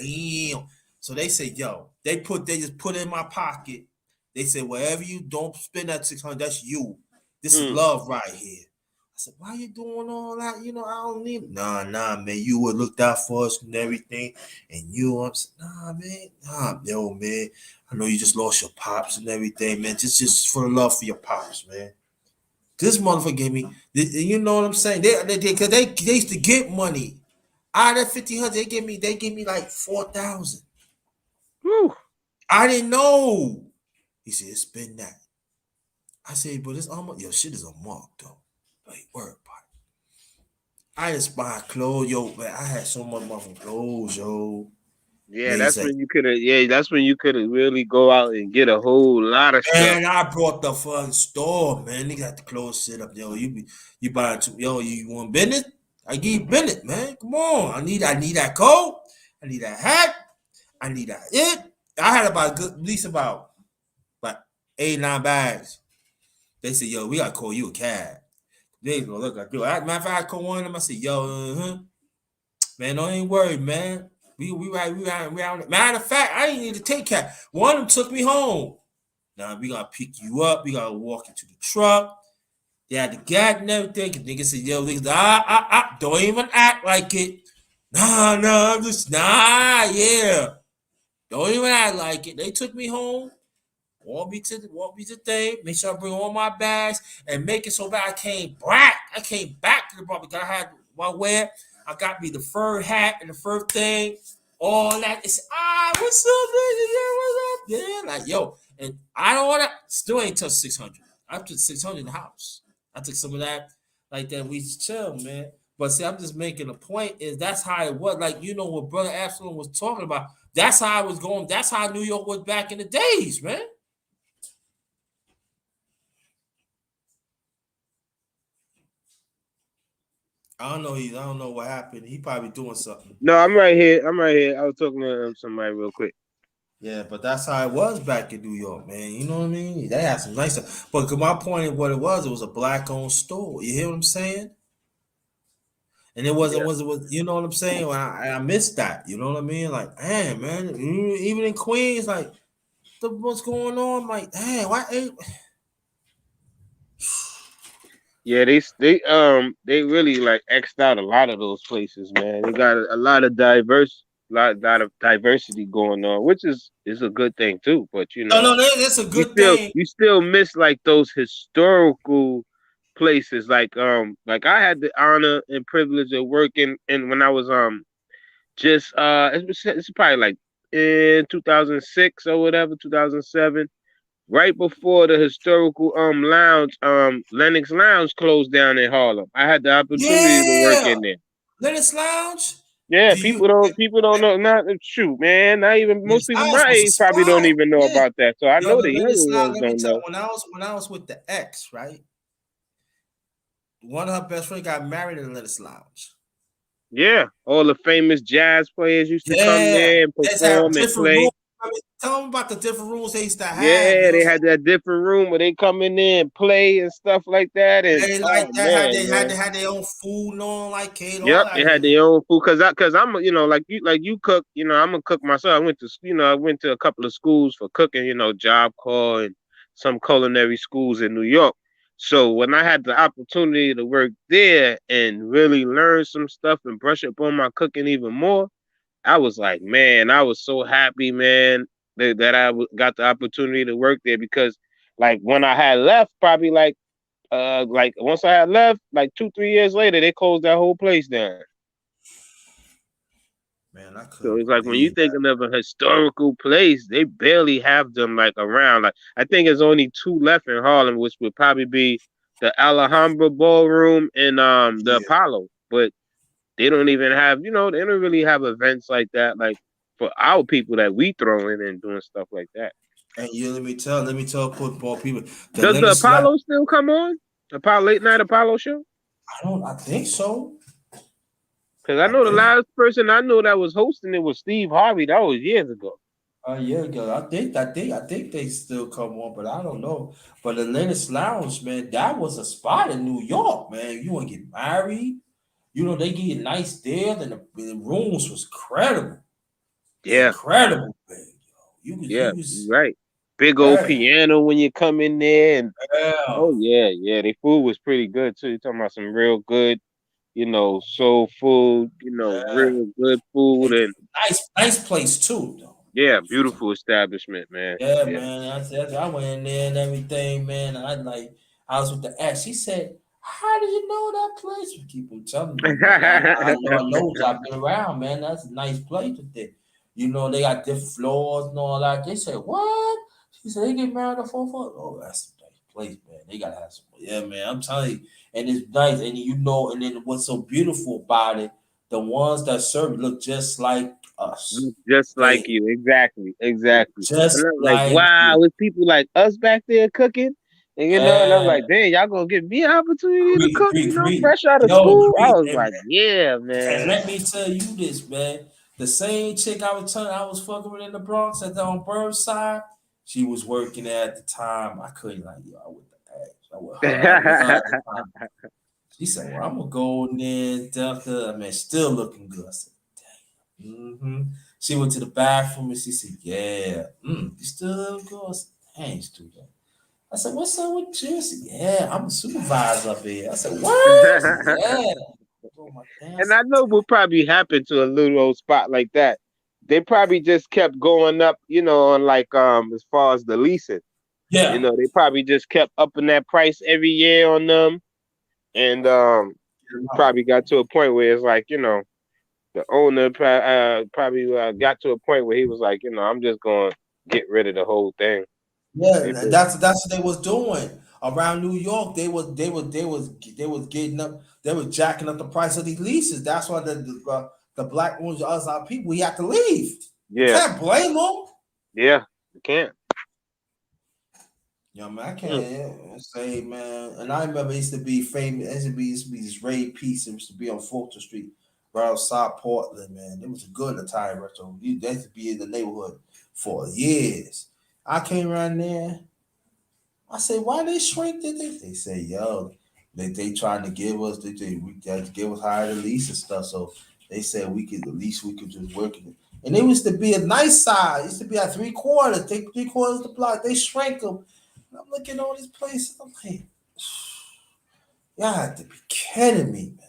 damn. So they say, yo, they just put it in my pocket. They said, wherever you don't spend that 600, that's you. This is love right here. I said, why you doing all that? You know, I don't need it. Nah, man. You would looked out for us and everything. And I'm saying, yo, man. I know you just lost your pops and everything, man. Just for the love for your pops, man. This motherfucker gave me, you know what I'm saying? They used to get money. Out of that 1,500, they gave me like 4,000. I didn't know. He said, it's been that. I said, but it's almost, yo, shit is a mark, though. Like, word about it. I just buy clothes, yo, man. I had so much motherfucking clothes, yo. Yeah, Niggas that's like, when you could have. Yeah, that's when you could have really go out and get a whole lot of stuff. man, I brought the fucking store, man. Nigga got the clothes set up, yo. You buy it, yo, you want business? I give you business, man. Come on. I need that coat. I need that hat. I need that it. I had about at least about 8-9 bags. They said, yo, we gotta call you a cab. They gonna look like, yo. Matter of fact, I call one of them. I said, yo, man, don't ain't worried, man. We out. Matter of fact, I didn't need to take cab. One of them took me home. Now we gotta pick you up. We gotta walk into the truck. They had the gag and everything. Nigga said, yo, niggas, don't even act like it. Nah, I'm just yeah. Don't even act like it. They took me home. Walk me to the thing. Make sure I bring all my bags and make it so that I came back. I came back to the bar because I had my wear. I got me the fur hat and the fur thing. All that. It's what's up, nigga? Yeah, what's up? Yeah, like yo. And I don't want to. Still ain't touch 600. I took 600 in the house. I took some of that. Like that. We chill, man. But see, I'm just making a point. Is that's how it was. Like you know what Brother Absalom was talking about. That's how I was going. That's how New York was back in the days, man. I don't know. I don't know what happened. He probably doing something. No, I'm right here. I was talking to somebody real quick. Yeah, but that's how it was back in New York, man. You know what I mean? They had some nice stuff. But my point of what it was a black owned store. You hear what I'm saying? And it wasn't Yeah. was you know what I'm saying? I missed that. You know what I mean? Like, damn, man, even in Queens, like what's going on? I'm like, damn, why ain't Yeah, they really like xed out a lot of those places, man. They got a lot of lot of diversity going on, which is a good thing too. But no, no, that's a good thing. you still miss like those historical places. Like I had the honor and privilege of working and when I was just it's probably like in 2006 or whatever, 2007, right before the historical lounge, Lennox Lounge closed down in Harlem. I had the opportunity to work Yeah. in there. Lennox Lounge. Yeah, Do you people don't know. Not shoot, man. Not even most Lennox people Lounge my was a age probably don't spot. even know Yeah. about that. So I Yo, know the the younger Lennox Lounge, ones let me don't tell you, know. when I was with the ex, right? One of her best friends got married in Lennox Lounge. Yeah, all the famous jazz players used to come Yeah, there and they just have perform and different play. rooms. I mean, tell them about the different rooms they used to have. You Yeah, know they what had that different room where they come in there and play and stuff like that. I'm And saying? They oh like that. man, They man. had their own food and all like cake, all Yep, that. they had their own food cause I'm like you cook, I'm a cook myself. I went to a couple of schools for cooking, Job Corps and some culinary schools in New York. So when I had the opportunity to work there and really learn some stuff and brush up on my cooking even more, I was like, man, I was so happy, man, that got the opportunity to work there because like when I had left, probably like once I had left, like 2, 3 years later, they closed that whole place down. Man, I So couldn't it's like when you believe that. thinking of a historical place, they barely have them like around. Like I think there's only two left in Harlem, which would probably be the Alhambra Ballroom and the Yeah. Apollo. But they don't even have, they don't really have events like that, like for our people that we throw in and doing stuff like that. And let me tell football people the Does the Lennox Lounge. Apollo still come on? Apollo late night Apollo show? I think so. Because I I know the think. last person I know that was hosting it was Steve Harvey. That was years ago. A year ago, I think they still come on, but I don't know. But the Lennox Lounge, man, that was a spot in New York, man. You want to get married, they give you nice there, and the rooms was Yeah, incredible, man. yeah, You you're was, right. Big old yeah, piano when you come in there, and yeah, oh yeah, yeah, the food was pretty good too. You're talking about some real good, soul food, yeah. real good food, And and nice place too, though. yeah, beautiful establishment, man. Yeah, Yeah. man. I went in there and everything, man. I was with the ex. She said, "How did you know that place?" We keep on telling me, man. I know I've been around, man. That's a nice place with it. They got different floors and all that. They said, "What?" She said, "They get married on 4 floors." Oh, that's a nice place, man. They gotta have some. Yeah, man. I'm telling you, and it's nice. And and then what's so beautiful about it, the ones that serve look just like us. Just like They you, exactly, exactly. And just I'm like, like wow, you. with people like us back there cooking, and I'm Yeah. like, dang, y'all gonna give me an opportunity to cook, Agree. fresh out of Yo, school. I agree. was like, yeah, And man. let me tell you this, man. The same chick I was fucking with in the Bronx at the on Burnside, she was working there at the time. I couldn't like, yo, I with the ex. I with her at the time. She said, "Well, I'm gonna go in there and tell her, I mean, still looking good." I said, mm-hmm. She went to the bathroom and she said, "Yeah, you still look good." I said, "Thanks, dude." I said, "What's up with you?" She said, "Yeah, I'm a supervisor up here." I said, "What?" She said, "Yeah." Oh my damn. And I know what probably happened to a little old spot like that. They probably just kept going up, on like as far as the leasing. Yeah. They probably just kept upping that price every year on them. And probably got to a point where it's like, the owner probably got to a point where he was like, I'm just going to get rid of the whole thing. Yeah, They did. that's what they was doing around New York. They was getting up. They was jacking up the price of these leases. That's why the black ones, us our people, we have to leave. You Yeah, can't blame them. yeah, you can't. Yeah, man, I Mm. can't say, man. And I remember it used to be famous. It used to be this Ray Piece. It used to be on Fulton Street. right outside Portland, man. It was a good Italian restaurant. They used to be in the neighborhood for years. I came around there. I said, why they shrink? They say, yo, they trying to give us we had to give us higher the lease and stuff. So they said we could at least we could just work it. And it used to be a nice size. It used to be at 3/4. Take 3/4 the block. They shrank them. And I'm looking at all these places. I'm like, y'all have to be kidding me, man.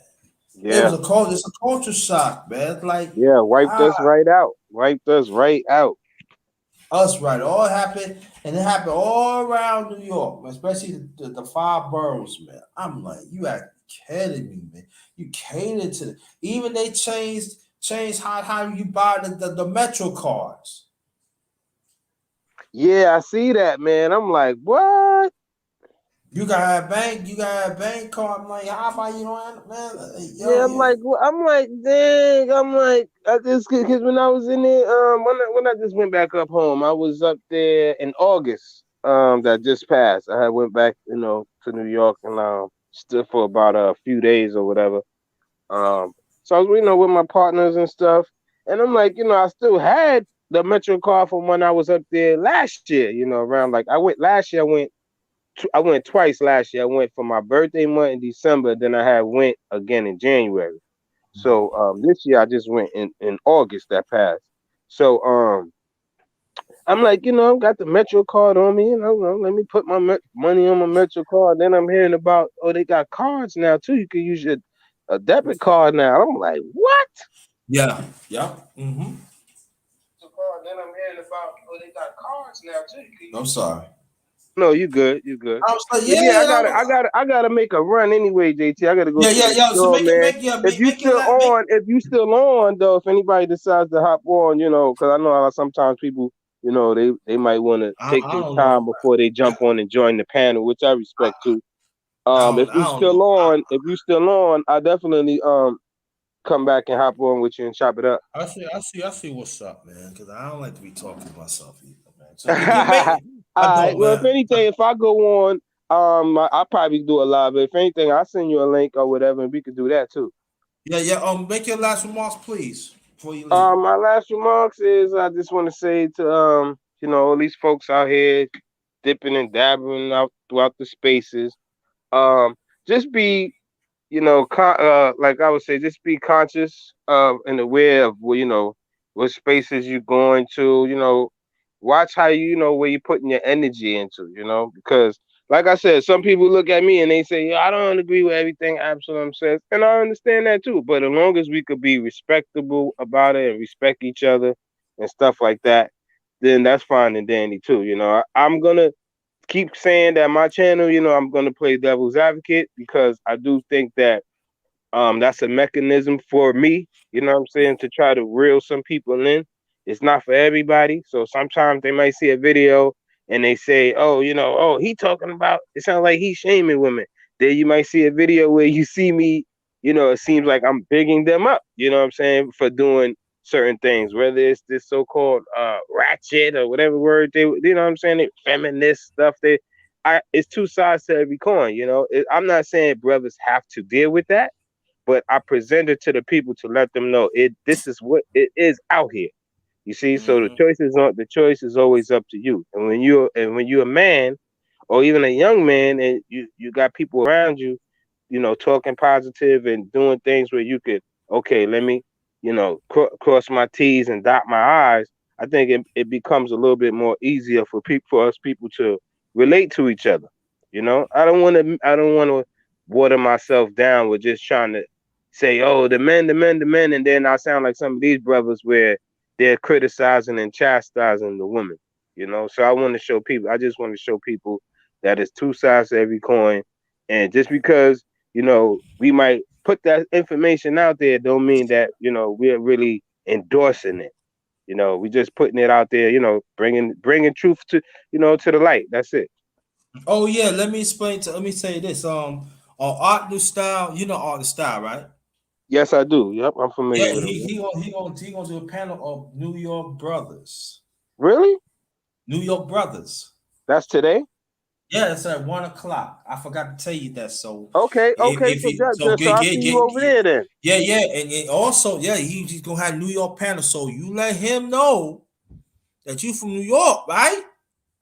Yeah, It's a culture shock, man. It's like yeah, wiped ah, us right out. Wiped us right out. us right. All happened, and it happened all around New York, especially the five boroughs, man. I'm like, you are kidding me, man. You catered to even they changed how you buy the Metro cards. Yeah, I see that, man. I'm like, what? You got a bank card. I'm like, how about you don't man? Yo, Yeah, I'm like, dang, I'm like, I just because when I was in there, when I just went back up home, I was up there in August, that just passed. I had went back, to New York and stood for about a few days or whatever. Um, so I was, with my partners and stuff, and I'm like, I still had the Metro card from when I was up there last year. Around like I went last year. I went twice last year. I went for my birthday month in December, then I had went again in January. So this year I just went in August that passed. So I'm like, I've got the Metro card on me, let me put my money on my Metro card. Then I'm hearing about, oh, they got cards now too. You can use a debit card now. I'm like, what? Yeah, yeah. Mm-hmm. Then I'm hearing about, oh, they got cards now too. I'm sorry. No, you good, you good. I was like, But yeah, yeah, I gotta make a run anyway, JT. I gotta go yeah, to yeah, the yeah. So store, man. If you still on though, if anybody decides to hop on, because I know sometimes people, they might want to take I their don't time know. before they jump on and join the panel, which I respect too. If I don't know. if you still on, I definitely come back and hop on with you and chop it up. I see what's up, man. Because I don't like to be talking to myself either, man. So you make All it. I right. don't, Well, if man. anything, if I go on, I'll probably do a live. But if anything, I'll send you a link or whatever, and we could do that too. Yeah, yeah. Make your last remarks, please, before you leave. My last remarks is I just want to say to all these folks out here dipping and dabbling out throughout the spaces. Um, just be like I would say, just be conscious of and aware of what spaces you're going to. Watch how where you're putting your energy into. Because like I said, some people look at me and they say, "Yeah, I don't agree with everything Absalom says," and I understand that too. But as long as we could be respectable about it and respect each other and stuff like that, then that's fine and dandy too. I'm gonna keep saying that my channel, I'm gonna play devil's advocate because I do think that that's a mechanism for me, what I'm saying, to try to reel some people in. It's not for everybody. So sometimes they might see a video and they say, oh, oh, he talking about, it sounds like he's shaming women. Then you might see a video where you see me, it seems like I'm bigging them up, what I'm saying, for doing certain things, whether it's this so-called ratchet or whatever word they, what I'm saying, they, feminist stuff. It's two sides to every coin, I'm not saying brothers have to deal with that, but I present it to the people to let them know this is what it is out here. You see, so Mm-hmm. the choice is always up to you. And when you're a man or even a young man and you got people around you, talking positive and doing things where you could, okay, let me, cross my T's and dot my I's. I think it becomes a little bit more easier for us people to relate to each other. I don't want to water myself down with just trying to say, oh, the men, the men, the men, and then I sound like some of these brothers where they're criticizing and chastising the women. So I just want to show people that it's two sides to every coin, and just because we might put that information out there, don't mean that we're really endorsing it. We just putting it out there, bringing truth to to the light. That's it. Oh yeah, let me say this. On Art New Style, you know Art New Style, right? Yes, I do. Yep, I'm familiar Yeah, with him. he gonna do a panel of New York brothers. Really? New York brothers. That's today? Yeah, it's at 1 o'clock. I forgot to tell you that. So Okay, okay. if So you so so I'll see you over there then. yeah, and also yeah, he's gonna have New York panel. So you let him know that you from New York, right?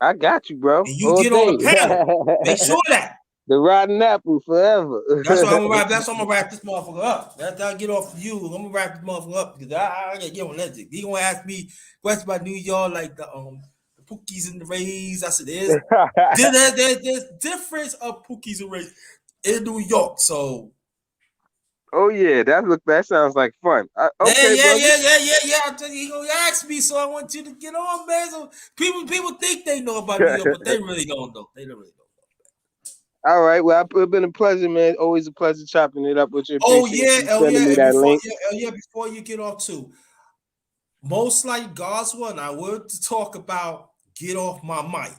I got you, bro. And you All get on day. the panel. Make sure that. The rotten apple forever. That's why I'm gonna wrap. That's why I'm gonna wrap this motherfucker up. After I get off of you, I'm gonna wrap this motherfucker up because I gotta get on that. He gonna ask me questions about New York, like the Pookies and the Rays. I said there's difference of Pookies and Rays in New York. So Oh yeah, that sounds like fun. yeah, Okay, yeah, brother. yeah, yeah, yeah, yeah. I tell you, he gonna ask me, so I want you to get on, man. So people think they know about New York, but they really don't know. They don't really know. All right. Well, it's been a pleasure, man. Always a pleasure chopping it up with you. Appreciate you Oh sending yeah, me and that link. before you get off too, most like God's one, I would to talk about get off my mic.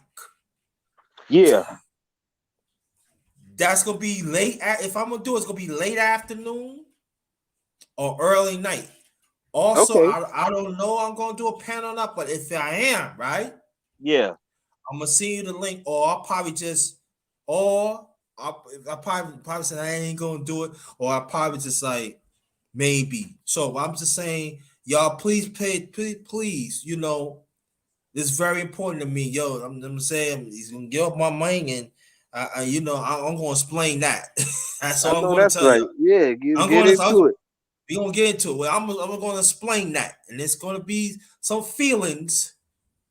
Yeah. That's gonna be late. If I'm gonna do it, it's gonna be late afternoon or early night. Also, Okay. I don't know I'm gonna do a panel or not, but if I am, right, Yeah. I'm gonna send you the link, or I'll probably just, or I probably say I ain't gonna do it, or I probably just like maybe. So I'm just saying, y'all, please, it's very important to me, yo. I'm saying he's gonna get off my mind, and I'm gonna explain that. That's I all I'm know gonna that's tell right. you. Yeah. I'm Get gonna into it. we gonna get into it. Well, I'm gonna explain that, and it's gonna be some feelings.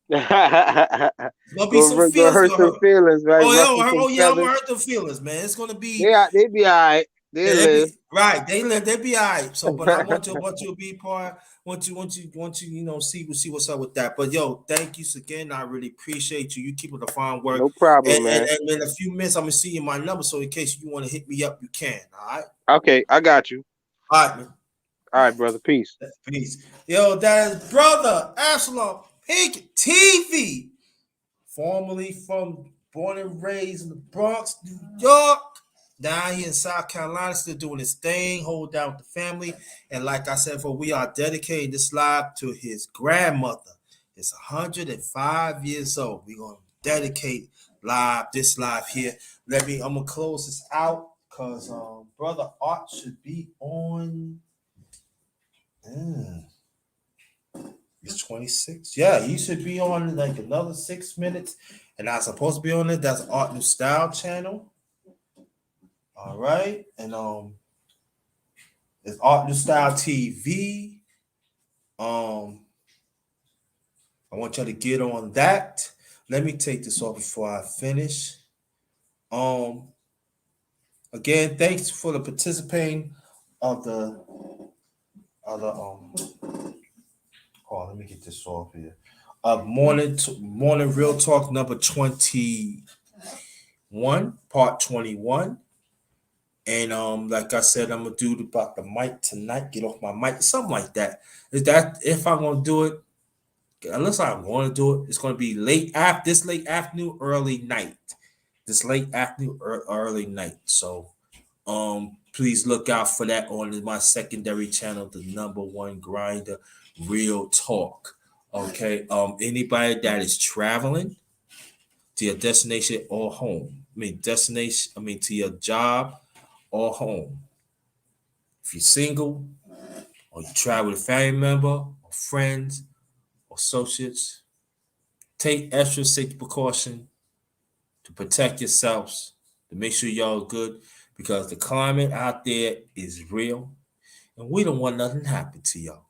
It's gonna be some Go feelings hurt gonna some hurt. feelings, right? Ruffle some Oh yeah, I'm feathers. gonna hurt the feelings, man. It's gonna be They be all right. They they live. be right. They be all right. So, but I want you to be part. Want you, see what's up with that. But yo, thank you again. I really appreciate you. You keep up the fine work. No problem, man. And in a few minutes, I'm gonna see you my number. So in case you want to hit me up, you can. All right. Okay, I got you. All right, man. All right, brother. Peace. Peace. Yo, that is brother Absalom Pink TV, formerly from born and raised in the Bronx, New York. Down here in South Carolina, still doing his thing, hold down with the family. And like I said, we are dedicating this live to his grandmother. It's 105 years old. We're gonna dedicate this live here. I'm gonna close this out because brother Art should be on. It's 26. Yeah, he should be on like another 6 minutes. And I'm supposed to be on it. That's Art New Style channel. All right. And it's Art New Style TV. I want y'all to get on that. Let me take this off before I finish. Um, again, thanks for the participating of the oh, let me get this off here. Morning Real Talk number 21, part 21. And like I said, I'm gonna do about the mic tonight. Get off my mic, something like that. Is that if I'm gonna do it? Unless I'm going to do it, it's going to be late afternoon, early night. This late afternoon, early night. So, please look out for that on my secondary channel, the number one grinder, Real Talk. Okay. Anybody that is traveling to your destination or home, to your job or home. If you're single or you travel with a family member or friends or associates, take extra safety precaution to protect yourselves, to make sure y'all are good, because the climate out there is real and we don't want nothing to happen to y'all.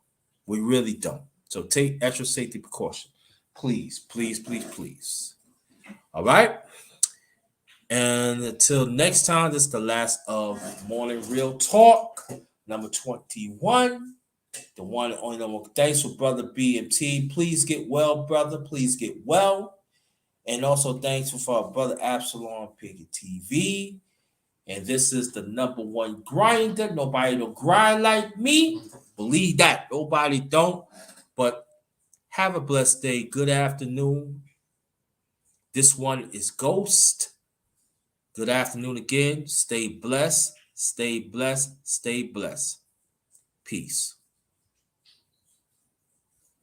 We really don't. So take extra safety precaution. Please, please, please, please. All right. And until next time, this is the last of Morning Real Talk, number 21. The one and only number. Thanks for brother BMT. Please get well, brother. Please get well. And also thanks for our brother Absalom Pickett TV. And this is the number one grinder. Nobody don't grind like me. Believe that. Nobody don't. But have a blessed day. Good afternoon. This one is Ghost. Good afternoon again. Stay blessed. Stay blessed. Stay blessed. Peace.